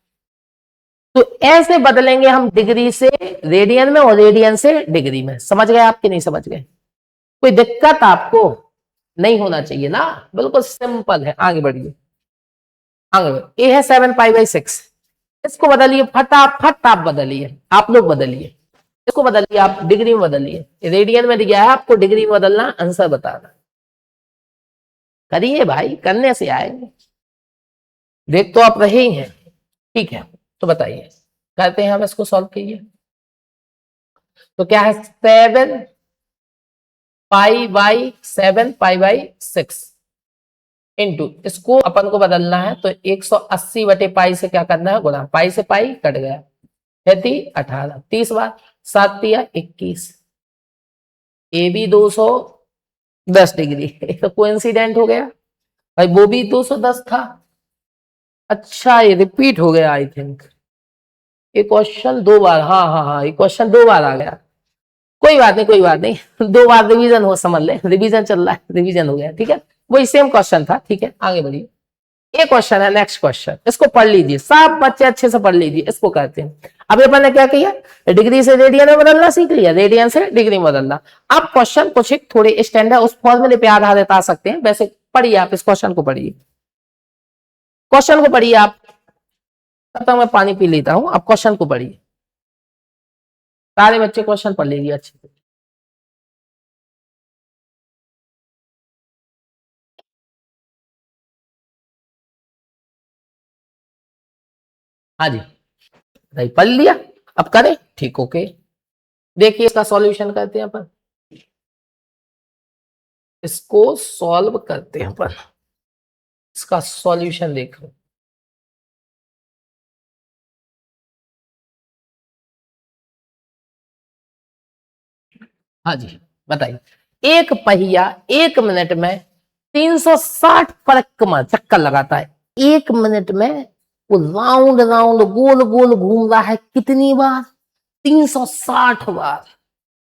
तो ऐसे बदलेंगे हम डिग्री से रेडियन में और रेडियन से डिग्री में। समझ गए आप कि नहीं समझ गए? कोई दिक्कत आपको नहीं होना चाहिए ना, बिल्कुल सिंपल है। आगे बढ़िए, आगे बढ़िए। ये है 7 पाई/6, इसको बदलिए फटाफट, आप बदलिए, आप लोग बदलिए, इसको बदलिए, आप डिग्री में बदलिए, रेडियन में दिया है आपको, डिग्री में बदलना, आंसर बताना। करिए भाई, करने से आएंगे, देख तो आप रहे ही हैं। ठीक है, तो बताइए, करते हैं हम इसको, सॉल्व कीजिए। तो क्या है, 7 पाई/6 इंटू, इसको अपन को बदलना है तो 180/पाई से क्या करना है, गुणा, पाई से पाई कट गया, 6×3 = 18, 30 बार, 7×3 = 21, ए भी 210 डिग्री तो कोइंसिडेंट हो गया भाई, वो भी 210 था। अच्छा, ये रिपीट हो गया आई थिंक, ये क्वेश्चन 2 बार, हाँ हाँ हाँ, ये क्वेश्चन 2 बार आ गया। कोई बात नहीं, कोई बात नहीं, 2 बार रिवीजन हो, समझ ले, रिवीजन चल रहा है, रिवीजन हो गया। ठीक है, वही सेम क्वेश्चन था। ठीक है, आगे बढ़िए। ये क्वेश्चन है, नेक्स्ट क्वेश्चन, इसको पढ़ लीजिए, सब बच्चे अच्छे से पढ़ लीजिए। इसको कहते हैं, अभी अपन ने क्या किया, डिग्री से रेडियन में बदलना सीख लिया, रेडियन से डिग्री में बदलना। अब क्वेश्चन कुछ एक थोड़े स्टैंडर्ड उस फॉर्मूले पे आधारित आ सकते हैं, वैसे पढ़िए आप इस क्वेश्चन को, पढ़िए क्वेश्चन को, पढ़िए आप, तब तक मैं पानी पी लेता हूं, आप क्वेश्चन को पढ़िए, सारे बच्चे क्वेश्चन पढ़ लीजिए अच्छे से। हाँ जी, नहीं पढ़ लिया, अब करें, ठीक, ओके। देखिए इसका सॉल्यूशन करते हैं अपन, इसको सॉल्व करते हैं अपन, इसका सॉल्यूशन देखो। हाँ जी, बताइए, एक पहिया 1 मिनट में 360 परिक्रमा चक्कर लगाता है, 1 मिनट में वो राउंड राउंड गोल गोल घूम रहा है, कितनी बार, 360 बार,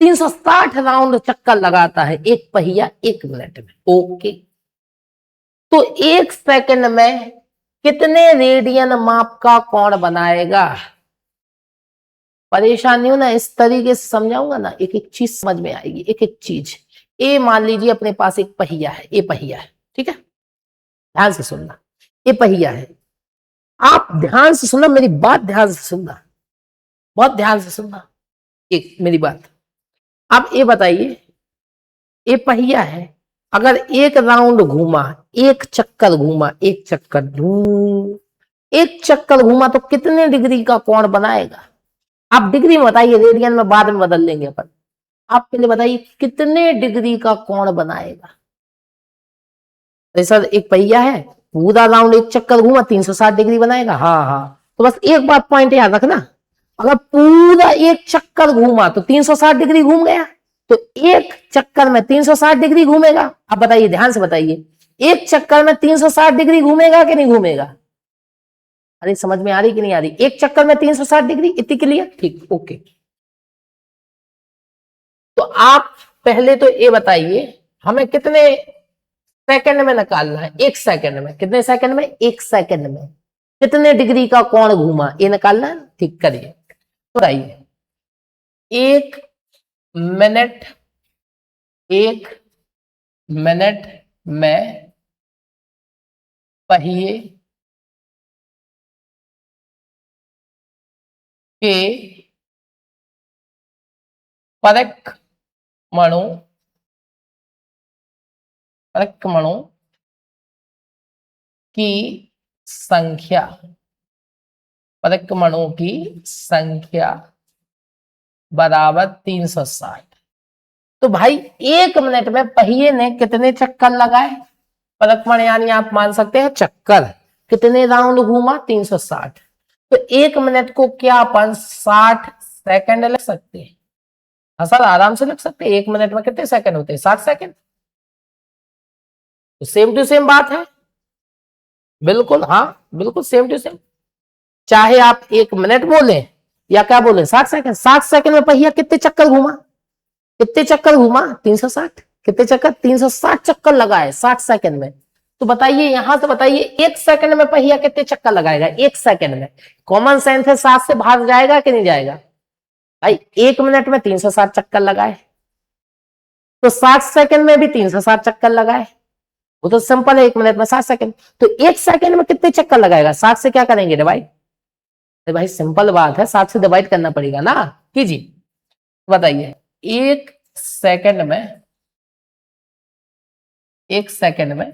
360 राउंड चक्कर लगाता है एक पहिया 1 मिनट में। ओके, तो 1 सेकंड में कितने रेडियन माप का कोण बनाएगा? परेशानी हो ना, इस तरीके से समझाऊंगा ना, एक एक चीज समझ में आएगी, एक एक चीज। ये मान लीजिए अपने पास एक पहिया है, ये पहिया है, ठीक है, ध्यान से सुनना, ये पहिया है, आप ध्यान से सुनना, मेरी बात ध्यान से सुनना, बहुत ध्यान से सुनना, एक मेरी बात। आप ये बताइए, ये पहिया है, अगर एक राउंड घूमा, एक चक्कर घूमा, एक चक्कर एक चक्कर घूमा तो कितने डिग्री का कोण बनाएगा? आप डिग्री में बताइए, रेडियन में बाद में बदल लेंगे अपन। आप पहले बताइए कितने डिग्री का कोण बनाएगा? सर एक पहिया है, पूरा राउंड एक चक्कर घूमा 360 डिग्री बनाएगा। हाँ हाँ, तो बस एक बात पॉइंट याद रखना, अगर पूरा एक चक्कर घूमा तो 360 डिग्री घूम गया, तो एक चक्कर में 360 डिग्री घूमेगा। अब बताइए, ध्यान से बताइए, एक चक्कर में 360 डिग्री घूमेगा कि नहीं घूमेगा? अरे समझ में आ रही कि नहीं आ रही? एक चक्कर में 360 डिग्री, इतनी क्लियर? ठीक, ओके। तो आप पहले तो ये बताइए हमें कितने सेकंड में निकालना है? एक सेकंड में। कितने सेकंड में? एक सेकंड में कितने डिग्री का कोण घूमा, ये निकालना है। ठीक, करिए। बताइए, एक मिनट में पहिए के परिक्रमणों की संख्या बराबर 360। तो भाई एक मिनट में पहिए ने कितने चक्कर लगाए? परिक्रमण यानी आप मान सकते हैं चक्कर। कितने राउंड घूमा? 360। तो एक मिनट को क्या अपन 60 सेकंड लिख सकते हैं? हाँ सर, आराम से लिख सकते हैं। एक मिनट में कितने सेकंड होते हैं? 60 सेकंड। तो सेम टू सेम बात है, बिल्कुल। हाँ बिल्कुल सेम टू सेम। चाहे आप एक मिनट बोले या क्या बोले, 60 सेकंड। 60 सेकंड में पहिया कितने चक्कर घूमा? कितने चक्कर घूमा? 360। कितने चक्कर? 360 चक्कर लगाए 60 सेकंड में। तो बताइए, यहां से बताइए, एक सेकंड में पहिया कितने चक्कर लगाएगा? एक सेकंड में। कॉमन सेंस है, 60 से भाग जाएगा कि नहीं जाएगा? भाई एक मिनट में 360 चक्कर लगाए, तो 60 सेकंड में भी 360 चक्कर लगाए। वो तो सिंपल है, एक मिनट में 60 सेकंड। तो एक सेकंड में कितने चक्कर लगाएगा? 60 से क्या करेंगे? डिवाइड। तो भाई सिंपल बात है, 60 से डिवाइड करना पड़ेगा ना। कीजिए, बताइए, एक सेकंड में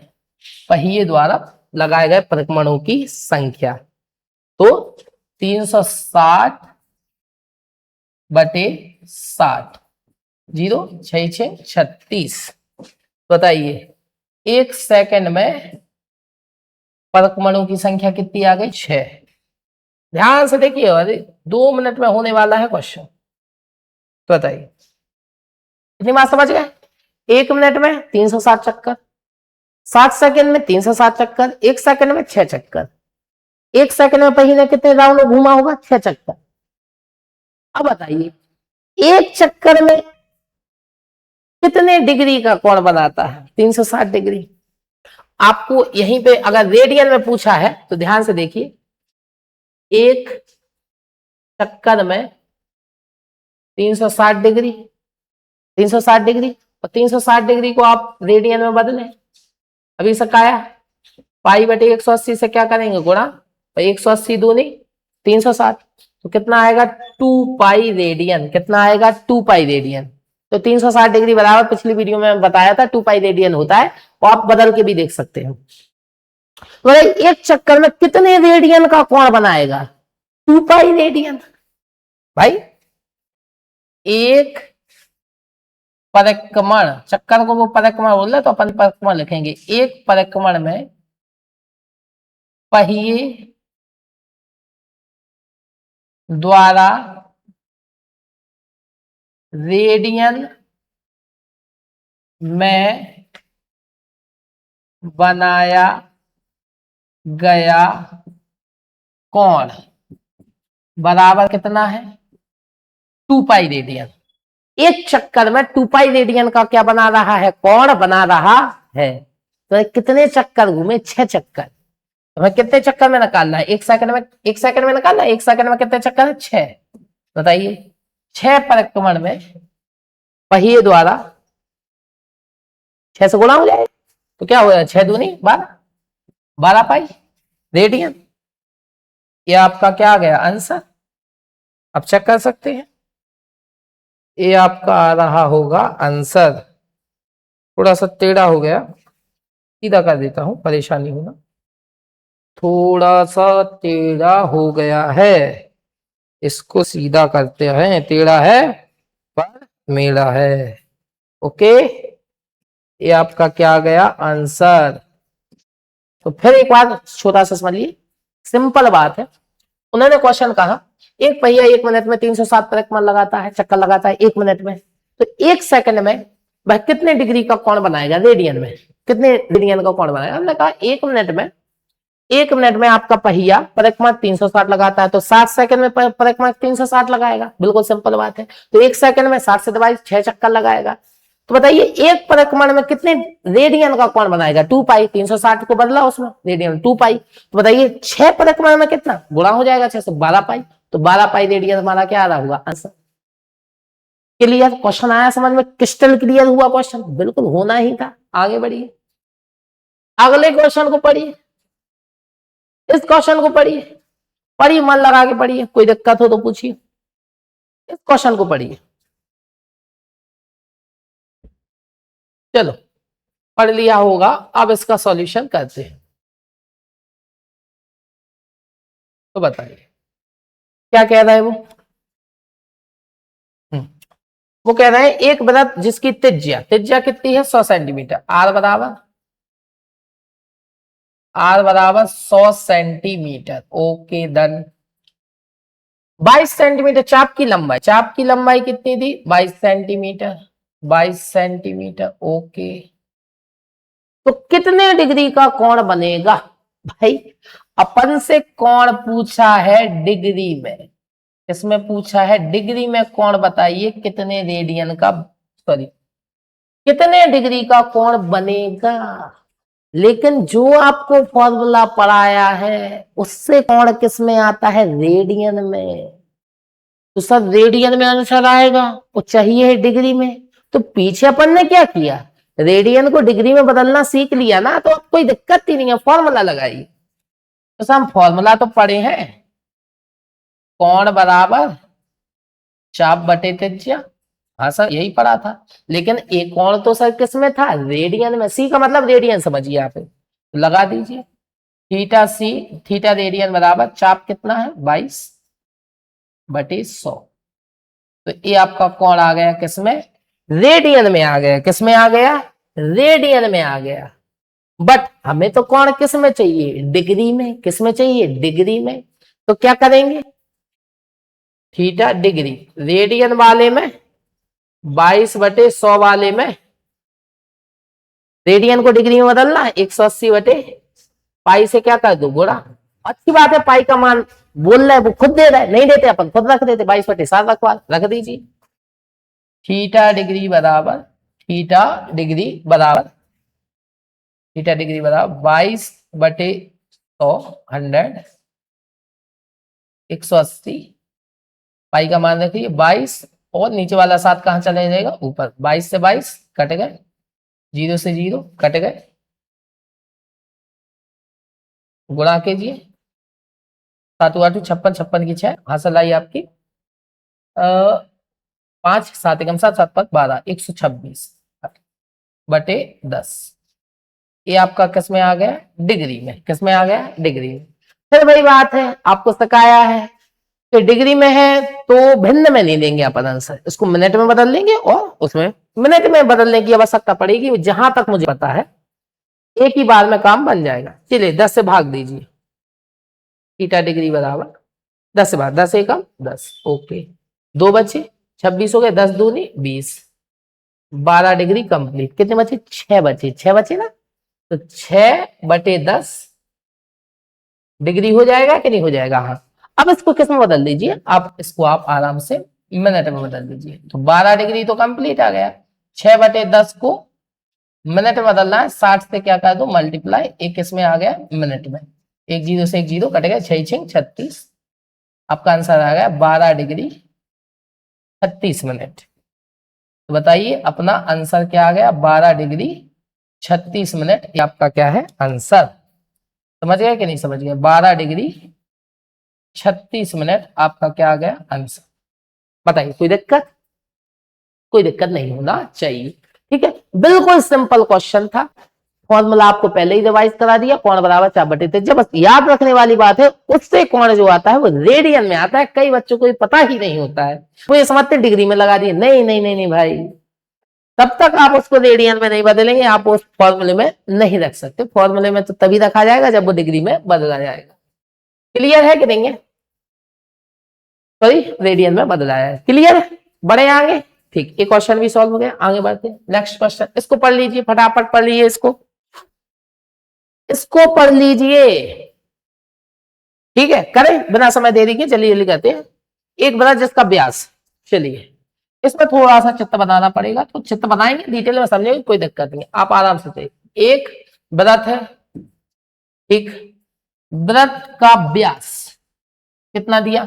पहिए द्वारा लगाए गए परिक्रमणों की संख्या, तो 360 बटे 60, 0 6 6 36। बताइए, एक सेकंड में परिक्रमणों की संख्या कितनी आ गई? 6। ध्यान से देखिए, अरे 2 मिनट में होने वाला है क्वेश्चन। तो बताइए कितनी बात समझ गए? एक मिनट में 360 चक्कर, 60 सेकंड में 360 चक्कर, एक सेकंड में 6 चक्कर। एक सेकंड में पहिए ने कितने राउंड घूमा होगा? 6 चक्कर। अब बताइए, एक चक्कर में कितने डिग्री का कोण बनाता है? 360 डिग्री। आपको यहीं पे अगर रेडियन में पूछा है तो ध्यान से देखिए, एक चक्कर में 360 डिग्री, 360 डिग्री, और 360 डिग्री को आप रेडियन में बदलें। अभी सकाया पाई बटे 180 से क्या करेंगे? गुणा। 180 दूनी 360, तो कितना आएगा? 2 पाई रेडियन। कितना आएगा? 2 पाई रेडियन। तो 360 डिग्री बराबर, पिछली वीडियो में बताया था, 2 पाई रेडियन होता है। और आप बदल के भी देख सकते हैं। तो एक चक्कर में कितने रेडियन का कोण बनाएगा? 2 पाई रेडियन। भाई एक परिक्रमण, चक्कर को वो परिक्रमण बोल रहे तो अपन परिक्रमण लिखेंगे। एक परिक्रमण में पहिए द्वारा रेडियन में बनाया गया कोण बराबर कितना है? 2 पाई रेडियन। एक चक्कर में 2 पाई रेडियन का क्या बना रहा है? कोण बना रहा है। तो कितने चक्कर घूमे? 6 चक्कर। तो हमें कितने चक्कर में निकालना है? एक सेकंड में निकालना है। एक सेकंड में कितने चक्कर है? 6। बताइए, 6 परिक्रमण में पहिए द्वारा 6 से गुणा हो जाए तो क्या हो जाए? 6 दूनी 12, 12 पाई रेडियन। ये आपका क्या आ गया? आंसर। आप चेक कर सकते हैं, ये आपका आ रहा होगा आंसर। थोड़ा सा टेढ़ा हो गया, सीधा कर देता हूं, परेशानी होना। थोड़ा सा टेढ़ा हो गया है, इसको सीधा करते हैं। टेढ़ा है पर मेढ़ा है। ओके, ये आपका क्या आ गया? आंसर। तो फिर एक बार छोटा सा समझिए, सिंपल बात है। उन्होंने क्वेश्चन कहा, एक पहिया एक मिनट में 360 परिक्रमण लगाता है, चक्कर लगाता है एक मिनट में। तो एक सेकंड में वह कितने डिग्री का कोण बनाएगा? रेडियन में। कितने रेडियन का कोण बनाएगा? हमने कहा 1 मिनट में आपका पहिया परिक्रमा 360 लगाता है, तो 60 सेकंड में परिक्रमा 360 लगाएगा। बिल्कुल सिंपल बात है। तो 1 सेकंड में 60 से डिवाइड 6 चक्कर लगाएगा। तो बताइए एक परिक्रमण में कितने रेडियन का कोण बनाएगा? 2 पाई। 360 को बदला उसमें रेडियन 2 पाई। तो बताइए 6 परिक्रमण में कितना गुणा हो जाएगा? 6 से 12 पाई। तो 12 पाई रेडियन हमारा क्या आ रहा होगा? आंसर। क्लियर? क्वेश्चन आया समझ में? क्रिस्टल क्लियर हुआ क्वेश्चन? बिल्कुल होना ही था। आगे बढ़िए, अगले क्वेश्चन को पढ़िए। इस क्वेश्चन को पढ़िए, पढ़िए, मन लगा के पढ़िए, कोई दिक्कत हो तो पूछिए। इस क्वेश्चन को पढ़िए। चलो पढ़ लिया होगा, अब इसका सॉल्यूशन करते हैं। तो बताइए क्या कह रहा है वो? वो कह रहे हैं एक वृत्त जिसकी त्रिज्या कितनी है? 100 सेंटीमीटर। आर बराबर 100 सेंटीमीटर। Okay done. 22 सेंटीमीटर चाप की लंबाई कितनी थी? 22 सेंटीमीटर। 22 सेंटीमीटर। ओके, तो कितने डिग्री का कोण बनेगा? भाई अपन से कोण पूछा है डिग्री में, इसमें पूछा है डिग्री में कोण। बताइए कितने रेडियन का, सॉरी कितने डिग्री का कोण बनेगा। लेकिन जो आपको फॉर्मूला पढ़ाया है उससे कोण किस में आता है? रेडियन में। तो सब रेडियन में आंसर आएगा, वो चाहिए डिग्री में। तो पीछे अपन ने क्या किया? रेडियन को डिग्री में बदलना सीख लिया ना, तो अब कोई दिक्कत ही नहीं है, फॉर्मूला लगाइए। तो हम फॉर्मूला तो पढ़े हैं, कोण बराबर चाप बटे त्रिज्या। हाँ सर यही पढ़ा था, लेकिन एक कोण तो सर किस में था? रेडियन में। सी का मतलब रेडियन समझिए आप, तो लगा दीजिए थीटा सी, थीटा रेडियन बराबर चाप कितना है? 22 बटे 100। तो ये आपका कोण आ गया किसमें? रेडियन में आ गया। किसमें आ गया? रेडियन में आ गया। बट हमें तो कोण किस में चाहिए? डिग्री में। किस में चाहिए? डिग्री में। तो क्या करेंगे? थीटा डिग्री रेडियन वाले में 22 बटे 100 वाले में रेडियन को डिग्री में बदलना है, 180 बटे पाई से क्या कर दो? गुणा। अच्छी बात है, पाई का मान बोल रहा है वो खुद दे रहा है, नहीं देते अपन खुद रख देते। 22 बटे 7 रख दीजिए। थीटा डिग्री बराबर 22 बटे 100 100 180 पाई का मान रखिए 22, और नीचे वाला 7 कहां चले जाएगा? ऊपर। 22 से 22 कट गए, 0 से 0 कट गए, गुणा कीजिए 7 8 56 56 की 6 हासिल आई आपकी 5 7 एकम 7 7 5 12 126 बटे 10। ये आपका किस में आ गया? डिग्री में। किस में आ गया? डिग्री में। फिर वही बात है, आपको सिखाया है कि डिग्री में है तो भिन्न में नहीं लेंगे अपन आंसर, इसको मिनट में बदल लेंगे, और उसमें मिनट में बदलने की आवश्यकता पड़ेगी। जहां तक मुझे पता है एक ही बार में काम बन जाएगा। चलिए 10 से भाग दीजिए, थीटा डिग्री बराबर 10 से भाग, 10 एकम 10। ओके, 2 बचे, 26 हो गए, 10 दूनी 20, 12 डिग्री कंप्लीट। कितने बचे? 6 बचे। 6 बचे ना, तो 6 बटे 10 डिग्री हो जाएगा कि नहीं हो जाएगा? हाँ। अब इसको किस में बदल दीजिए आप? इसको आप आराम से मिनट में बदल दीजिए। तो 12 डिग्री तो कंप्लीट आ गया। 6 बटे 10 को मिनट में बदलना है, 60 से क्या कर दो? मल्टीप्लाई। एक किसमें आ गया? मिनट में। एक 0 से एक 0 कट गया, 6 6 36। आपका आंसर आ गया 12 डिग्री 36 मिनट। तो बताइए अपना आंसर क्या आ गया? 12 डिग्री 36 मिनट। ये आपका क्या है? आंसर। समझ गए कि नहीं समझ गए? 12 डिग्री 36 मिनट आपका क्या आ गया? आंसर। बताइए कोई दिक्कत? कोई दिक्कत नहीं होना चाहिए, ठीक है। बिल्कुल सिंपल क्वेश्चन था, फॉर्मूला आपको पहले ही रिवाइज करा दिया, कोण बराबर चाप बटे त्रिज्या। बस याद रखने वाली बात है, उससे कोण जो आता है वो रेडियन में आता है। कई बच्चों को पता ही नहीं होता है, वो ये समझते डिग्री में लगा दिए। नहीं नहीं नहीं नहीं भाई, तब तक आप उसको रेडियन में नहीं बदलेंगे, आप उस फॉर्मूले में नहीं रख सकते। फॉर्मूले में तो तभी रखा जाएगा जब वो डिग्री में बदला जाएगा। क्लियर है कि नहीं है? सॉरी, रेडियन में बदला है। क्लियर है? बढ़े आगे। ठीक, एक क्वेश्चन भी सॉल्व हो गया, आगे बढ़ते हैं। नेक्स्ट क्वेश्चन, इसको पढ़ लीजिए, फटाफट पढ़ लीजिए इसको। इसको पढ़ लीजिए, ठीक है। करें बिना समय देरी के, चलिए जल्दी करते हैं। एक वृत्त जिसका व्यास, चलिए इसमें थोड़ा सा चित्र बनाना पड़ेगा, तो चित्र बनाएंगे, डिटेल में समझेंगे, कोई दिक्कत नहीं, आप आराम से चाहिए। एक वृत्त है, ठीक, वृत्त का व्यास कितना दिया,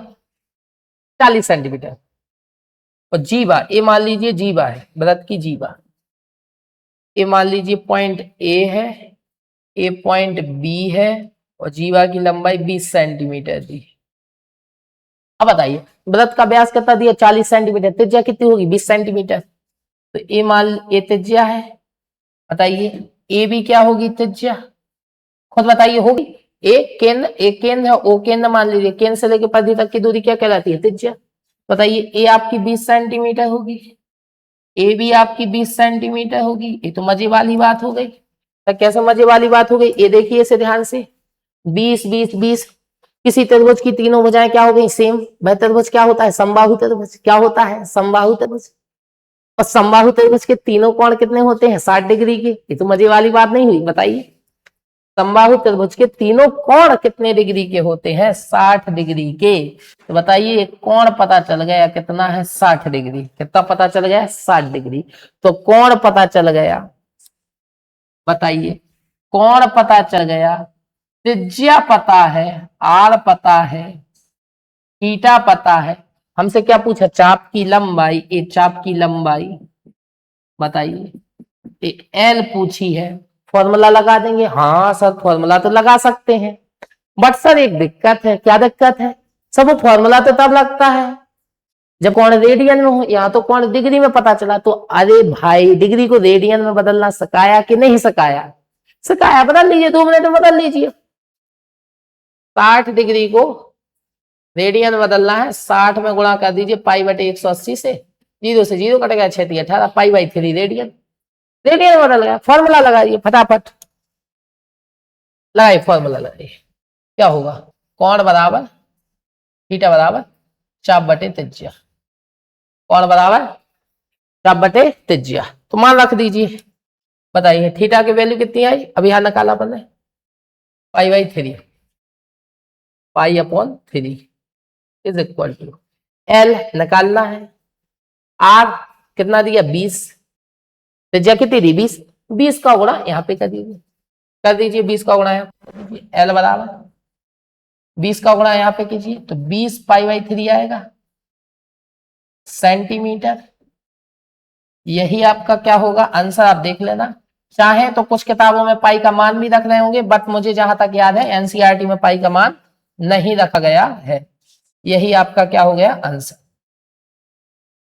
40 सेंटीमीटर, और जीवा, ये मान लीजिए जीवा है, वृत्त की जीवा, ये मान लीजिए पॉइंट ए है, ये पॉइंट बी है, और जीवा की लंबाई 20 सेंटीमीटर दी। अब बताइए वृत्त का व्यास कितना दिया, 40 सेंटीमीटर, त्रिज्या कितनी होगी, 20 सेंटीमीटर। तो ए मान, ए त्रिज्या है, बताइए ए भी क्या होगी त्रिज्या, खुद बताइए होगी। एक केंद्र, एक केंद्र है, ओ केंद्र मान लीजिए, केंद्र से लेकर परिधि तक की दूरी क्या कहलाती है, त्रिज्या। बताइए ए आपकी 20 सेंटीमीटर होगी, ए भी आपकी 20 सेंटीमीटर होगी, ये तो मजे वाली बात हो गई। तो कैसे मजे वाली बात हो गई, ये देखिए इसे ध्यान से, 20 20 20, किसी त्रिभुज की तीनों भुजाएं क्या हो गई, सेम। वह त्रिभुज क्या होता है, समबाहु त्रिभुज, क्या होता है, समबाहु त्रिभुज। और समबाहु त्रिभुज के तीनों कोण कितने होते हैं, 60 डिग्री के, ये तो मजे वाली बात नहीं हुई, बताइए समबाहु त्रिभुज के तीनों कोण कितने डिग्री के होते हैं, 60 डिग्री के। तो बताइए कोण पता चल गया कितना है, 60 डिग्री, कितना पता चल गया, 60 डिग्री। तो कोण पता चल गया, बताइए कोण पता चल गया, त्रिज्या पता है, आर पता है, थीटा पता है, हमसे क्या पूछा, चाप की लंबाई, ये चाप की लंबाई, बताइए एल पूछी है, फॉर्मूला लगा देंगे। हाँ सर फॉर्मूला तो लगा सकते हैं, बट सर एक दिक्कत है, क्या दिक्कत है, सब वो फॉर्मूला तो तब लगता है जब कोण रेडियन में हो, यहाँ तो कोण डिग्री में पता चला। तो अरे भाई डिग्री को रेडियन में बदलना सिखाया कि नहीं सिखाया, सिखाया, बदल लीजिए, 2 मिनट में बदल लीजिए। 60 डिग्री को रेडियन बदलना है, 60 में गुणा कर दीजिए पाई बटे 180 से, 0 से 0 कट गया, 6 18, पाई बाई 3 रेडियन, रेडियन बदल गया। फॉर्मूला लगाइए फटाफट, लगाइए फॉर्मूला लगाइए, क्या होगा, कोण बराबर थीटा बराबर चाप बटे त्रिज्या, कोण बराबर चाप बटे त्रिज्या, तो मान रख दीजिए। बताइए थीटा की वैल्यू कितनी आई, अभी यहां निकाला अपन ने, pi by 3, pi upon 3 is equal to, L निकालना है, आर कितना दिया 20, त्रिज्या कितनी दी 20, 20 का गुणा यहाँ पे कर दीजिए, कर दीजिए 20 का गुणा यहाँ, एल बराबर 20 का गुणा यहाँ पे कीजिए, तो 20 पाई बाई 3 आएगा सेंटीमीटर। यही आपका क्या होगा आंसर, आप देख लेना। चाहे तो कुछ किताबों में पाई का मान भी रख रहे होंगे, बट मुझे जहां तक याद है एनसीईआरटी में पाई का मान नहीं रखा गया है। यही आपका क्या हो गया आंसर,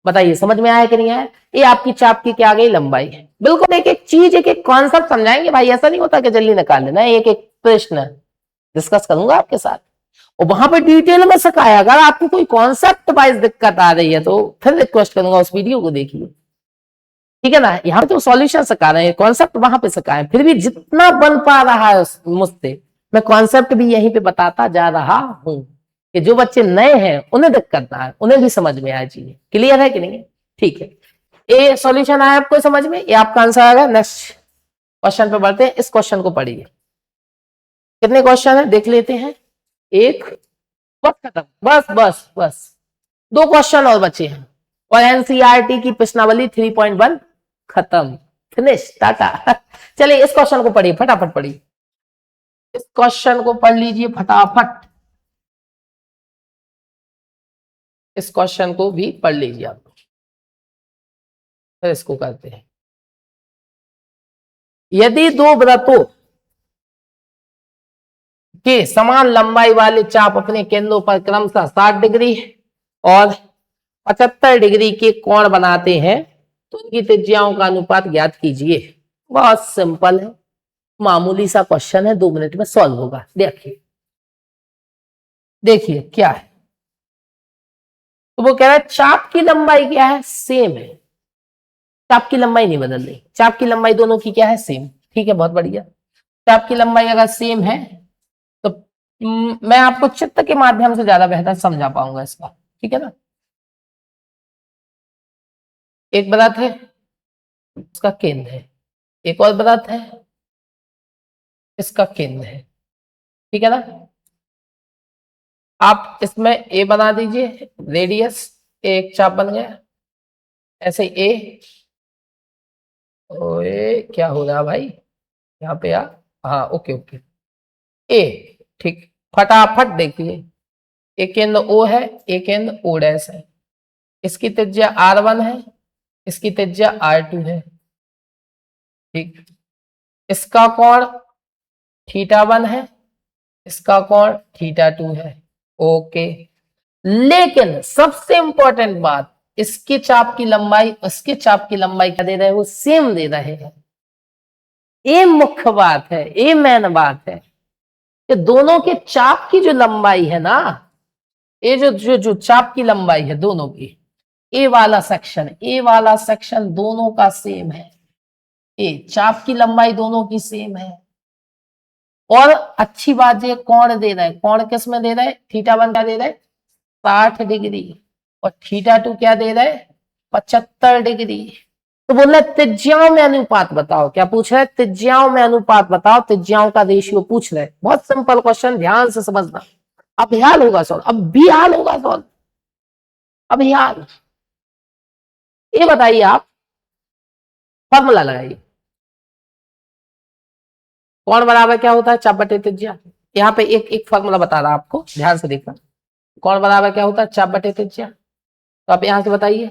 बताइए समझ में आया कि नहीं आया। ये आपकी चाप की क्या आ गई लंबाई है, बिल्कुल एक एक चीज, एक एक कॉन्सेप्ट समझाएंगे भाई, ऐसा नहीं होता कि जल्दी निकाल लेना, एक एक प्रश्न डिस्कस करूंगा आपके साथ, और वहां पर डिटेल में सिखाया। अगर आपको कोई कॉन्सेप्ट वाइज दिक्कत आ रही है तो फिर रिक्वेस्ट करूंगा उस वीडियो को देखिए, ठीक है ना। यहाँ पे तो सॉल्यूशन सिखा रहे हैं, कॉन्सेप्ट वहां पे सिखाए, फिर भी जितना बन पा रहा है मुझसे, मैं कॉन्सेप्ट भी यहीं पे बताता जा रहा हूं कि जो बच्चे नए हैं उन्हें दिक्कत ना है, उन्हें भी समझ में आए चीजें। क्लियर है कि नहीं, ठीक है। ये सॉल्यूशन आया आपको समझ में, ये आपका आंसर आएगा। नेक्स्ट क्वेश्चन पे बढ़ते हैं, इस क्वेश्चन को पढ़िए। कितने क्वेश्चन है देख लेते हैं, एक, बस खत्म, बस बस बस, 2 क्वेश्चन और बचे हैं, और एनसीईआरटी की प्रश्नावली 3.1 खत्म, फिनिश, टाटा। चलिए इस क्वेश्चन को पढ़िए, फटाफट पढ़िए, इस क्वेश्चन को पढ़ लीजिए फटाफट, इस क्वेश्चन को भी पढ़ लीजिए आप, फिर इसको करते हैं। यदि 2 वृत्तों के समान लंबाई वाले चाप अपने केंद्रों पर क्रमशः 60 डिग्री और 75 डिग्री के कोण बनाते हैं तो उनकी त्रिज्याओं का अनुपात ज्ञात कीजिए। बहुत सिंपल है, मामूली सा क्वेश्चन है, 2 मिनट में सॉल्व होगा। देखिए देखिए क्या है, तो वो कह रहा है चाप की लंबाई क्या है, सेम है, चाप की लंबाई नहीं बदल रही, चाप की लंबाई दोनों की क्या है, सेम, ठीक है, बहुत बढ़िया। चाप की लंबाई अगर सेम है तो मैं आपको चित्र के माध्यम से ज्यादा बेहतर समझा पाऊंगा इसका, ठीक है ना। एक वृत्त है, उसका केंद्र है, एक और वृत्त है, इसका केंद्र है, ठीक है ना। आप इसमें ए बना दीजिए, रेडियस एक चाप बन गया, ऐसे ए, ओए क्या हो रहा भाई यहाँ पे यार, हाँ ओके ओके, ए, ठीक, फटाफट देखिए, एक केंद्र ओ है, एक केंद्र ओ डैश है, इसकी त्रिज्या R1 है, इसकी त्रिज्या R2 है, ठीक, इसका कोण θ1 है, इसका कोण θ2 है, ओके। लेकिन सबसे इंपॉर्टेंट बात, इसके चाप की लंबाई उसके चाप की लंबाई क्या दे रहे हैं, वो सेम दे रहे हैं। ये मुख्य बात है, ये मेन बात है कि दोनों के चाप की जो लंबाई है ना, ये जो चाप की लंबाई है दोनों की, ए वाला सेक्शन दोनों का सेम है, ए चाप की लंबाई दोनों की सेम है। और अच्छी बात ये कोण दे रहा है, कोण किस में दे रहा है, θ1 क्या दे रहा है 60 डिग्री, और θ2 क्या दे रहा है 75 डिग्री। तो बोल रहे त्रिज्याओं में अनुपात बताओ, क्या पूछ रहा है, त्रिज्याओं में अनुपात बताओ, त्रिज्याओं का रेशियो पूछ रहे हैं। बहुत सिंपल क्वेश्चन, ध्यान से समझना। अब हाल होगा सॉल्व, अब भी हाल होगा सॉल्व, अब हाल। ये बताइए आप, फॉर्मूला लगाइए, कौन बराबर क्या होता है चाप बटे त्रिज्या। यहाँ पे एक एक फॉर्मूला बता रहा आपको, ध्यान से देखना। कौन बराबर क्या होता है चाप बटे त्रिज्या, तो आप यहां से बताइए,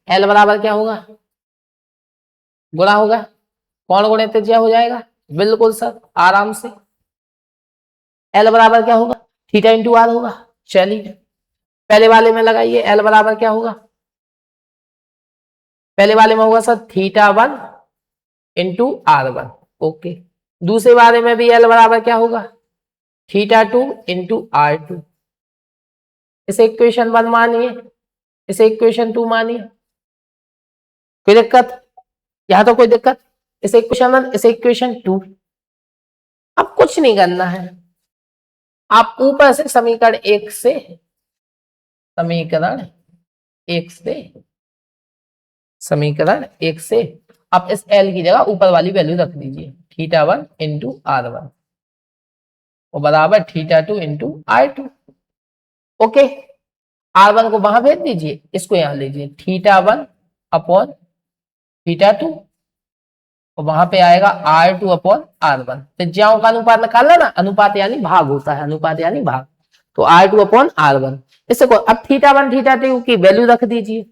एल बराबर क्या होगा, गुणा होगा, कौन गुणे त्रिज्या हो जाएगा, बिल्कुल सर आराम से। एल बराबर क्या होगा, थीटा इंटू आर होगा। चलिए पहले वाले में लगाइए, एल बराबर क्या होगा, पहले वाले में होगा सर θ1 इंटू R1, ओके। दूसरे वाले में भी एल बराबर क्या होगा, θ2 इंटू R2। इसे इक्वेशन 1 मानिए, इसे इक्वेशन 2 मानिए, कोई दिक्कत, यहां तो कोई दिक्कत। इसे इक्वेशन 1, इसे इक्वेशन 2। अब कुछ नहीं करना है, आप ऊपर से समीकरण एक से आप इस एल की जगह ऊपर वाली वैल्यू रख दीजिए, θ1 इंटू R1 और बराबर θ2 इंटू R2, ओके। R1 को वहां भेज दीजिए, इसको यहां लीजिए, θ1 अपॉन θ2 और वहां पे आएगा R2 अपॉन R1। त्रिज्याओं का अनुपात निकालना ना, अनुपात यानी भाग होता है, अनुपात यानी भाग, तो R2 अपॉन R1। इससे को अब θ1 θ2 की वैल्यू रख दीजिए।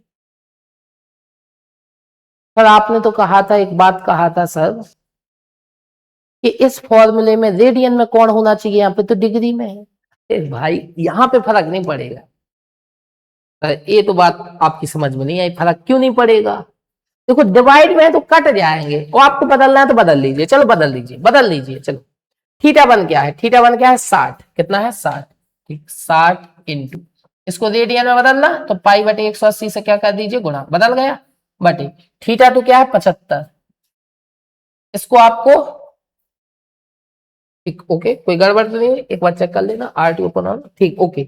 सर आपने तो कहा था, एक बात कहा था सर कि इस फॉर्मूले में रेडियन में कौन होना चाहिए, यहाँ पे तो डिग्री में है। भाई यहाँ पे फर्क नहीं पड़ेगा, ये तो बात आपकी समझ में नहीं आई, फर्क क्यों नहीं पड़ेगा। देखो डिवाइड में है तो कट जाएंगे, और आपको बदलना है तो बदल लीजिए, चलो बदल लीजिए चलो। θ1 क्या है, θ1 क्या है 60, कितना है 60, ठीक 60 इंटू, इसको रेडियन में बदलना तो पाई बटे 180 से क्या कर दीजिए गुणा, बदल गया, बटे θ2 क्या है 75, इसको आपको ठीक, ओके कोई गड़बड़ तो नहीं है, एक बार चेक कर लेना, R2 अपॉन, ठीक ओके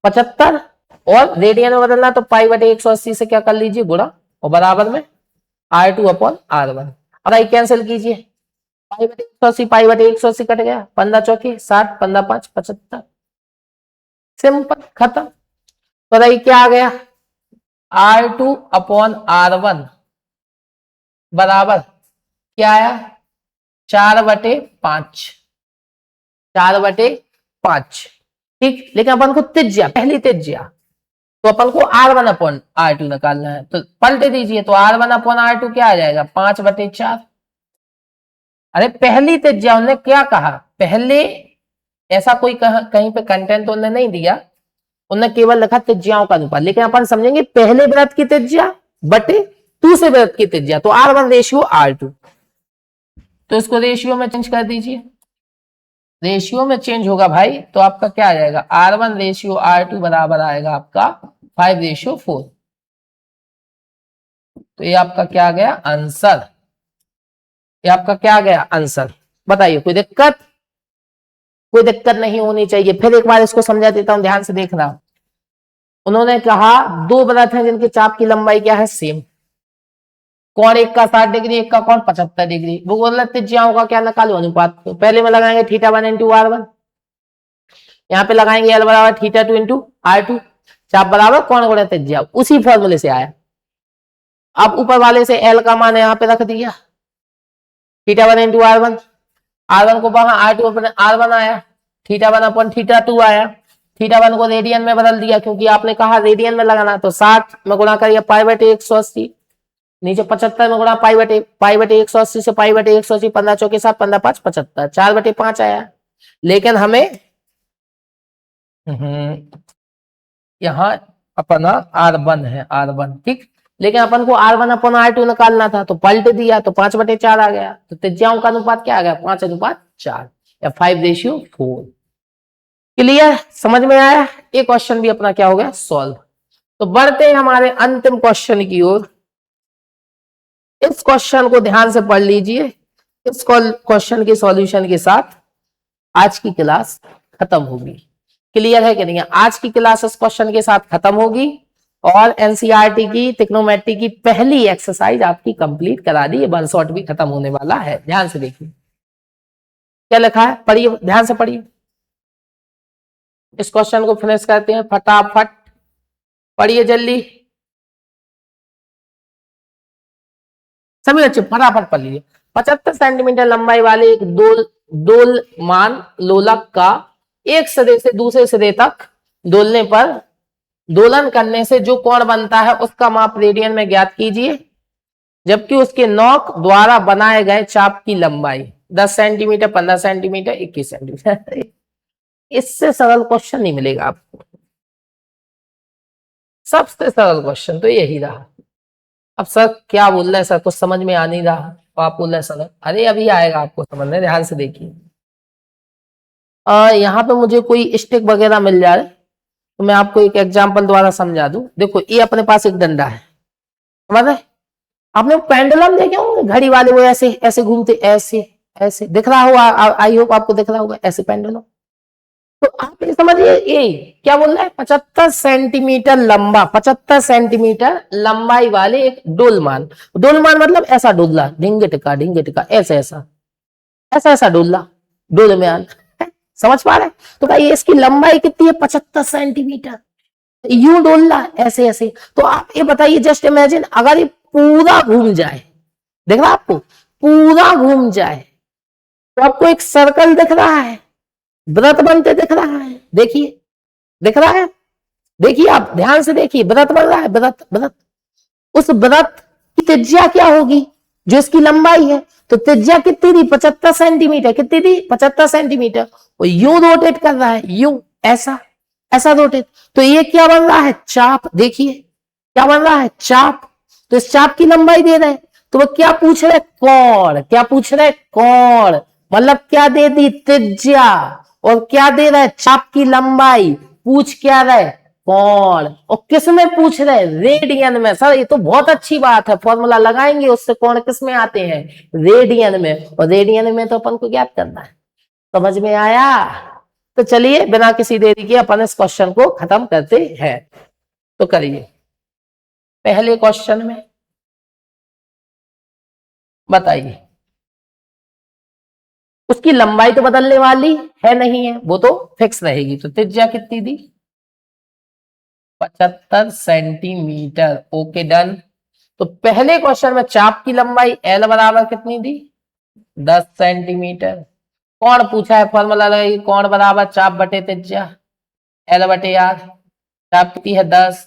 75, और रेडियन में बदलना तो पाई बटे 180 से क्या कर लीजिए गुणा, और बराबर में R2 अपॉन R1। अब आई कैंसिल कीजिए, पाई बटे 180 पाई बटे 180 कट गया, 15 चौकी 60, 15 5 75, सिंपल खत्म। तो भाई क्या आ गया, R2 अपॉन R1 बराबर क्या आया 4/5, 4/5, ठीक। लेकिन अपन को त्रिज्या, पहली त्रिज्या, तो अपन को R1 अपॉन R2 निकालना है, तो पलटे दीजिए, तो R1 अपॉन R2 क्या आ जाएगा 5/4। अरे पहली त्रिज्या उन्होंने क्या कहा, पहले ऐसा कोई कहीं पे कंटेंट उन्होंने नहीं दिया, उन्होंने केवल लिखा त्रिज्याओं का अनुपात, लेकिन अपन समझेंगे पहले वृत्त की त्रिज्या बटे दूसरे वृत्त की त्रिज्या, तो R1 रेशियो R2, तो इसको रेशियो में चेंज कर दीजिए, रेशियो में चेंज होगा भाई, तो आपका क्या आ जाएगा R1 रेशियो R2 बराबर आएगा आपका 5:4। तो ये आपका क्या आ गया आंसर, ये आपका क्या आ गया आंसर। बताइए कोई दिक्कत, कोई दिक्कत नहीं होनी चाहिए। फिर एक बार इसको समझा देता हूं, ध्यान से देखना। उन्होंने कहा दो वृत्त हैं जिनके चाप की लंबाई क्या है सेम, कोण एक का 60 डिग्री, एक का कोण 75 डिग्री। वो बोल रहे त्रिज्याओं का क्या निकालो अनुपात। तो पहले में लगाएंगे θ1 इंटू r1, यहाँ पे लगाएंगे L बराबर θ2 इंटू r2, चाप बराबर कोण गुणा त्रिज्या, उसी फॉर्मूले से आया। अब ऊपर वाले से L का मान यहाँ पे रख दिया, θ1 इंटू r1, r1 को वहां r2 अपन r1 आया, θ1 अपन θ2 आया, θ1 को रेडियन में बदल दिया क्योंकि आपने कहा रेडियन में लगाना, तो 60 में गुणा करिए π/180, नीचे 75 में गुणा π/180 से π/180, 15 चौके 7, 15 5 75, 4/5 आया। लेकिन हमें यहाँ अपना r1 है, r1 ठीक, लेकिन अपन को r1 अपन r2 निकालना था, तो पलट दिया तो 5/4 आ गया। तो त्रिज्याओं का अनुपात क्या आ गया, 5:4 या 5:4। क्लियर, समझ में आया। ये क्वेश्चन भी अपना क्या हो गया, सॉल्व। तो बढ़ते हैं हमारे अंतिम क्वेश्चन की ओर। इस क्वेश्चन को ध्यान से पढ़ लीजिए। इस क्वेश्चन के सॉल्यूशन के साथ आज की क्लास खत्म होगी। क्लियर है कि नहीं, आज की क्लास इस क्वेश्चन के साथ खत्म होगी और एनसीईआरटी की ट्रिग्नोमेट्री की पहली एक्सरसाइज आपकी कंप्लीट करा दी। ये 1 शॉट भी खत्म होने वाला है। ध्यान से देखिए क्या लिखा है, पढ़िए, ध्यान से पढ़िए। इस क्वेश्चन को फिनिश करते हैं फटाफट, पढ़िए जल्दी सभी बच्चे, फटाफट पढ़ लीजिए। 75 सेंटीमीटर लंबाई वाले एक दोलमान लोलक का एक सिरे से दूसरे सिरे तक दोलने पर दोलन करने से जो कोण बनता है उसका माप रेडियन में ज्ञात कीजिए, जबकि उसके नोक द्वारा बनाए गए चाप की लंबाई 10 सेंटीमीटर, 15 सेंटीमीटर, 21 सेंटीमीटर। इससे सरल क्वेश्चन नहीं मिलेगा आपको। सबसे सरल क्वेश्चन तो यही रहा। अब सर क्या बोल रहे हैं, सर कुछ समझ में आ नहीं रहा, तो आप बोल रहे हैं सर, अरे अभी आएगा आपको समझ में। ध्यान से देखिए, यहाँ पे मुझे कोई स्टिक वगैरह मिल जाए तो मैं आपको एक एग्जांपल द्वारा समझा दूं। देखो ये अपने पास एक डंडा है, समझ रहे, आपने पेंडुलम देखे होंगे घड़ी वाले, वो ऐसे ऐसे घूमते, ऐसे ऐसे दिख रहा होगा, आई होप आपको दिख रहा होगा ऐसे पेंडुलम। तो आप ये समझिए, ये क्या बोल रहा है, 75 सेंटीमीटर लंबा, 75 सेंटीमीटर लंबाई वाले एक डोलमान, डोलमान मतलब ऐसा डोला, ढिंगे टिका ऐसा ऐसा ऐसा ऐसा डोला, डोलमान, समझ पा रहे। तो भाई इसकी लंबाई कितनी है, 75 सेंटीमीटर, यूं डोलना ऐसे ऐसे। तो आप ये बताइए, जस्ट इमेजिन अगर ये पूरा घूम जाए, देख रहा आपको, पूरा घूम जाए तो आपको एक सर्कल दिख रहा है, वृत्त बनते दिख रहा है, देखिए दिख रहा है, देखिए आप ध्यान से देखिए, वृत्त बन रहा है, वृत्त। उस वृत्त की त्रिज्या क्या होगी, जो इसकी लंबाई है, तो त्रिज्या कितनी थी, 75 सेंटीमीटर, कितनी थी, 75 सेंटीमीटर। वो यूं रोटेट कर रहा है, यूं ऐसा ऐसा रोटेट, तो ये क्या बन रहा है, चाप। देखिए क्या बन रहा है, चाप। तो इस चाप की लंबाई दे रहे हैं, तो वो क्या पूछ रहे, कोण। क्या पूछ रहे, कोण, मतलब क्या दे दी, त्रिज्या, और क्या दे रहा है, चाप की लंबाई। पूछ क्या रहे, कोण। और किस में पूछ रहे, रेडियन में। सर ये तो बहुत अच्छी बात है, फॉर्मूला लगाएंगे उससे कोण किस में आते हैं, रेडियन में, और रेडियन में तो अपन को ज्ञात करना है। समझ में आया। तो चलिए बिना किसी देरी के अपन इस क्वेश्चन को खत्म करते हैं। तो करिए, पहले क्वेश्चन में बताइए, उसकी लंबाई तो बदलने वाली है नहीं है, वो तो फिक्स रहेगी। तो त्रिज्या कितनी दी, 75 सेंटीमीटर। Okay done. तो पहले क्वेश्चन में चाप की लंबाई एल बराबर कितनी दी, 10 सेंटीमीटर। कोण पूछा है, फॉर्मूला लगाइए, कोण बराबर चाप बटे त्रिज्या, एल बटे आर। चाप कितनी है 10,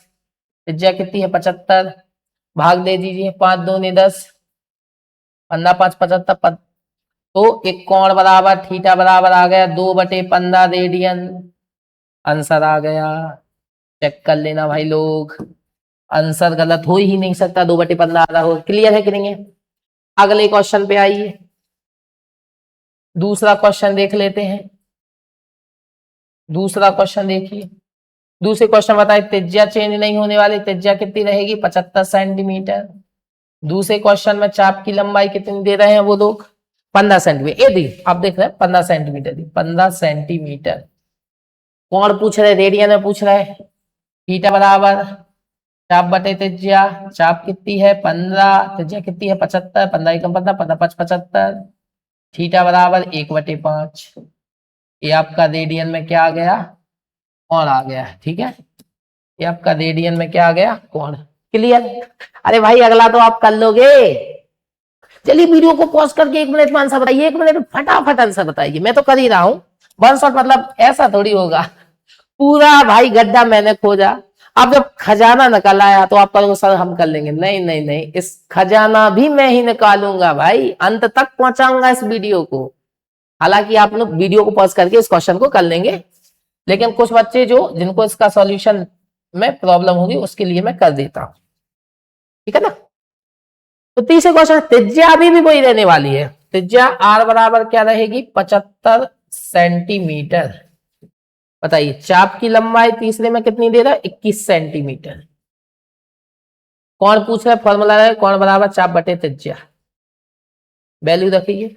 त्रिज्या कितनी है 75, भाग दे दीजिए, 5 दूनी 10, 15 5 75। तो एक कोण बराबर थीटा बराबर आ गया 2/15 रेडियन। आंसर आ गया, चेक कर लेना भाई लोग, आंसर गलत हो ही नहीं सकता, 2/15 आ रहा हो। क्लियर है कि नहीं है। अगले क्वेश्चन पे आइए, दूसरा क्वेश्चन देख लेते हैं। दूसरा क्वेश्चन देखिए, दूसरे क्वेश्चन बताइए, त्रिज्या चेंज नहीं होने वाली, त्रिज्या कितनी रहेगी, 75 सेंटीमीटर। दूसरे क्वेश्चन में चाप की लंबाई कितनी दे रहे हैं वो लोग, 15 सेंटीमीटर। ये दी आप देख रहे हैं 15 सेंटीमीटर दी, 15 सेंटीमीटर। कोण पूछ रहे, रेडियन में पूछ रहे, थीटा बराबर चाप बटे त्रिज्या, चाप कितनी है 15, त्रिज्या कितनी है 75, 15 एकम 15, 15 5 75, थीटा बराबर 1/5। ये आपका रेडियन में क्या आ गया, कोण आ गया। ठीक है, ये आपका रेडियन में क्या आ गया, कोण। क्लियर। अरे भाई अगला तो आप कर लोगे। चलिए वीडियो को पॉज करके 1 मिनट में आंसर बताइए, 1 मिनट में फटाफट आंसर बताइए। मैं तो कर ही रहा हूं, वन शॉट, मतलब ऐसा थोड़ी होगा। पूरा भाई गड्ढा मैंने खोजा, अब जब खजाना निकल आया तो आप कहोगे सर हम कर लेंगे। नहीं नहीं नहीं, इस खजाना भी मैं ही निकालूंगा भाई, अंत तक पहुंचाऊंगा इस वीडियो को। हालांकि आप लोग वीडियो को पॉज करके इस क्वेश्चन को कर लेंगे, लेकिन कुछ बच्चे जो जिनको इसका सॉल्यूशन में प्रॉब्लम होगी उसके लिए मैं कर देता हूं। ठीक है ना। तो तीसरे क्वेश्चन, त्रिज्या अभी भी वही रहने वाली है। त्रिज्या आर बराबर क्या रहेगी, 75 सेंटीमीटर। बताइए चाप की लंबाई तीसरे में कितनी दे रहा है, 21 सेंटीमीटर। कौन पूछ रहा है, फॉर्मूला है कौन बराबर चाप बटे त्रिज्या। वैल्यू रखिए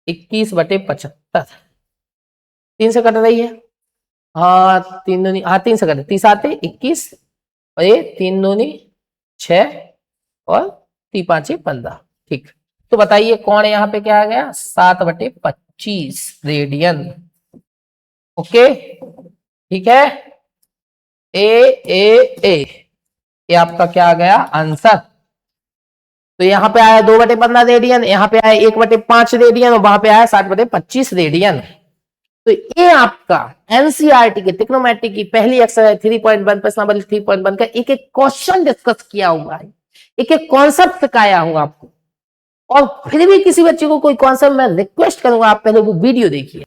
21/75, 3 से कट रही है। हाँ 3 दूनी, हाँ 3 से कट, 30 आते 21 और ये 3 दूनी 6 और 3 5 15। ठीक, तो बताइए कौन यहाँ पे क्या आ गया, 7/25 रेडियन। ओके ठीक है, ए ये आपका क्या आ गया आंसर। तो यहाँ पे आया 2/15 रेडियन, यहाँ पे आया 1/5 रेडियन और वहां पे आया 7/25 रेडियन। तो ये आपका एनसीईआरटी के ट्रिग्नोमेट्री की पहली एक्सरसाइज 3.1 प्रश्नावली 3.1 का एक एक क्वेश्चन डिस्कस किया हुआ है, एक एक कॉन्सेप्ट सिखाया हूं आपको। और फिर भी किसी बच्चे को कोई कॉन्सेप्ट, मैं रिक्वेस्ट करूंगा आप पहले वो वीडियो देखिए,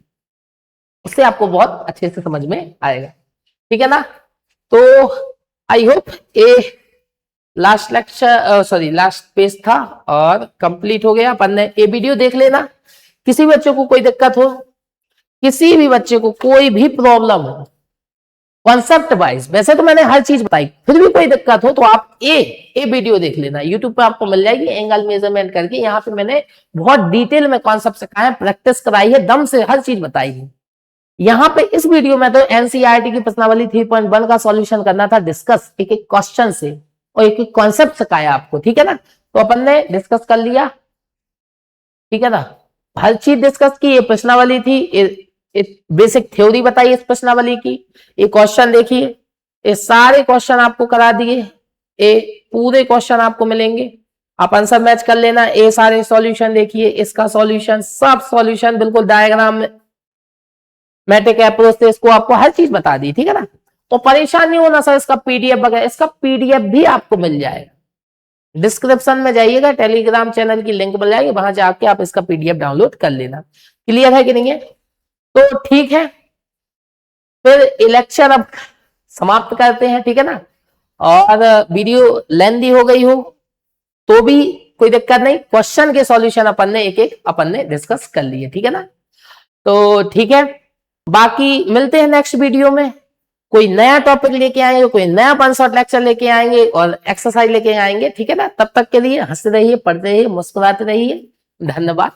उससे आपको बहुत अच्छे से समझ में आएगा। ठीक है ना। तो आई होप ये last lecture, sorry last page था और कंप्लीट हो गया। अपन ने ये वीडियो देख लेना। किसी बच्चे को कोई दिक्कत हो, किसी भी बच्चे को कोई भी प्रॉब्लम हो कॉन्सेप्ट वाइज, वैसे तो मैंने हर चीज बताई, फिर भी कोई दिक्कत हो तो आप ये वीडियो देख लेना, यूट्यूब पे आपको मिल जाएगी एंगल मेजरमेंट करके। यहाँ पे मैंने बहुत डिटेल में कॉन्सेप्ट सिखाया है, प्रैक्टिस कराई है, दम से हर चीज बताई है। यहाँ पे इस वीडियो में तो एनसीईआरटी की प्रश्नावली 3.1 का सॉल्यूशन करना था डिस्कस, एक एक क्वेश्चन से, और एक एक कॉन्सेप्ट सिखाया आपको। ठीक है ना, तो अपन ने डिस्कस कर लिया। ठीक है ना, हर चीज डिस्कस की। ये प्रश्नावली थी, बेसिक थ्योरी बताई इस प्रश्नावली की, ये क्वेश्चन देखिए, ये सारे क्वेश्चन आपको करा दिए, ये पूरे क्वेश्चन आपको मिलेंगे, आप आंसर मैच कर लेना। ये सारे सॉल्यूशन देखिए, इसका सॉल्यूशन, सब सॉल्यूशन बिल्कुल डायग्राम में, मैट्रिक अप्रोच से इसको आपको हर चीज बता दी। ठीक है ना, तो परेशान नहीं होना सर इसका पीडीएफ वगैरह, इसका पीडीएफ भी आपको मिल जाएगा। डिस्क्रिप्शन में जाइएगा, टेलीग्राम चैनल की लिंक मिल जाएगी, वहां जाके आप इसका पीडीएफ डाउनलोड कर लेना। क्लियर है कि नहीं है। तो ठीक है, फिर लेक्चर अब समाप्त करते हैं। ठीक है ना, और वीडियो लेंथी हो गई हो तो भी कोई दिक्कत नहीं, क्वेश्चन के सॉल्यूशन अपन ने एक एक अपन ने डिस्कस कर लिए। ठीक है ना, तो ठीक है, बाकी मिलते हैं नेक्स्ट वीडियो में, कोई नया टॉपिक लेके आएंगे, कोई नया 1 शॉट लेक्चर लेके आएंगे और एक्सरसाइज लेके आएंगे। ठीक है ना, तब तक के लिए हंसते रहिए, पढ़ते रहिए, मुस्कुराते रहिए। धन्यवाद।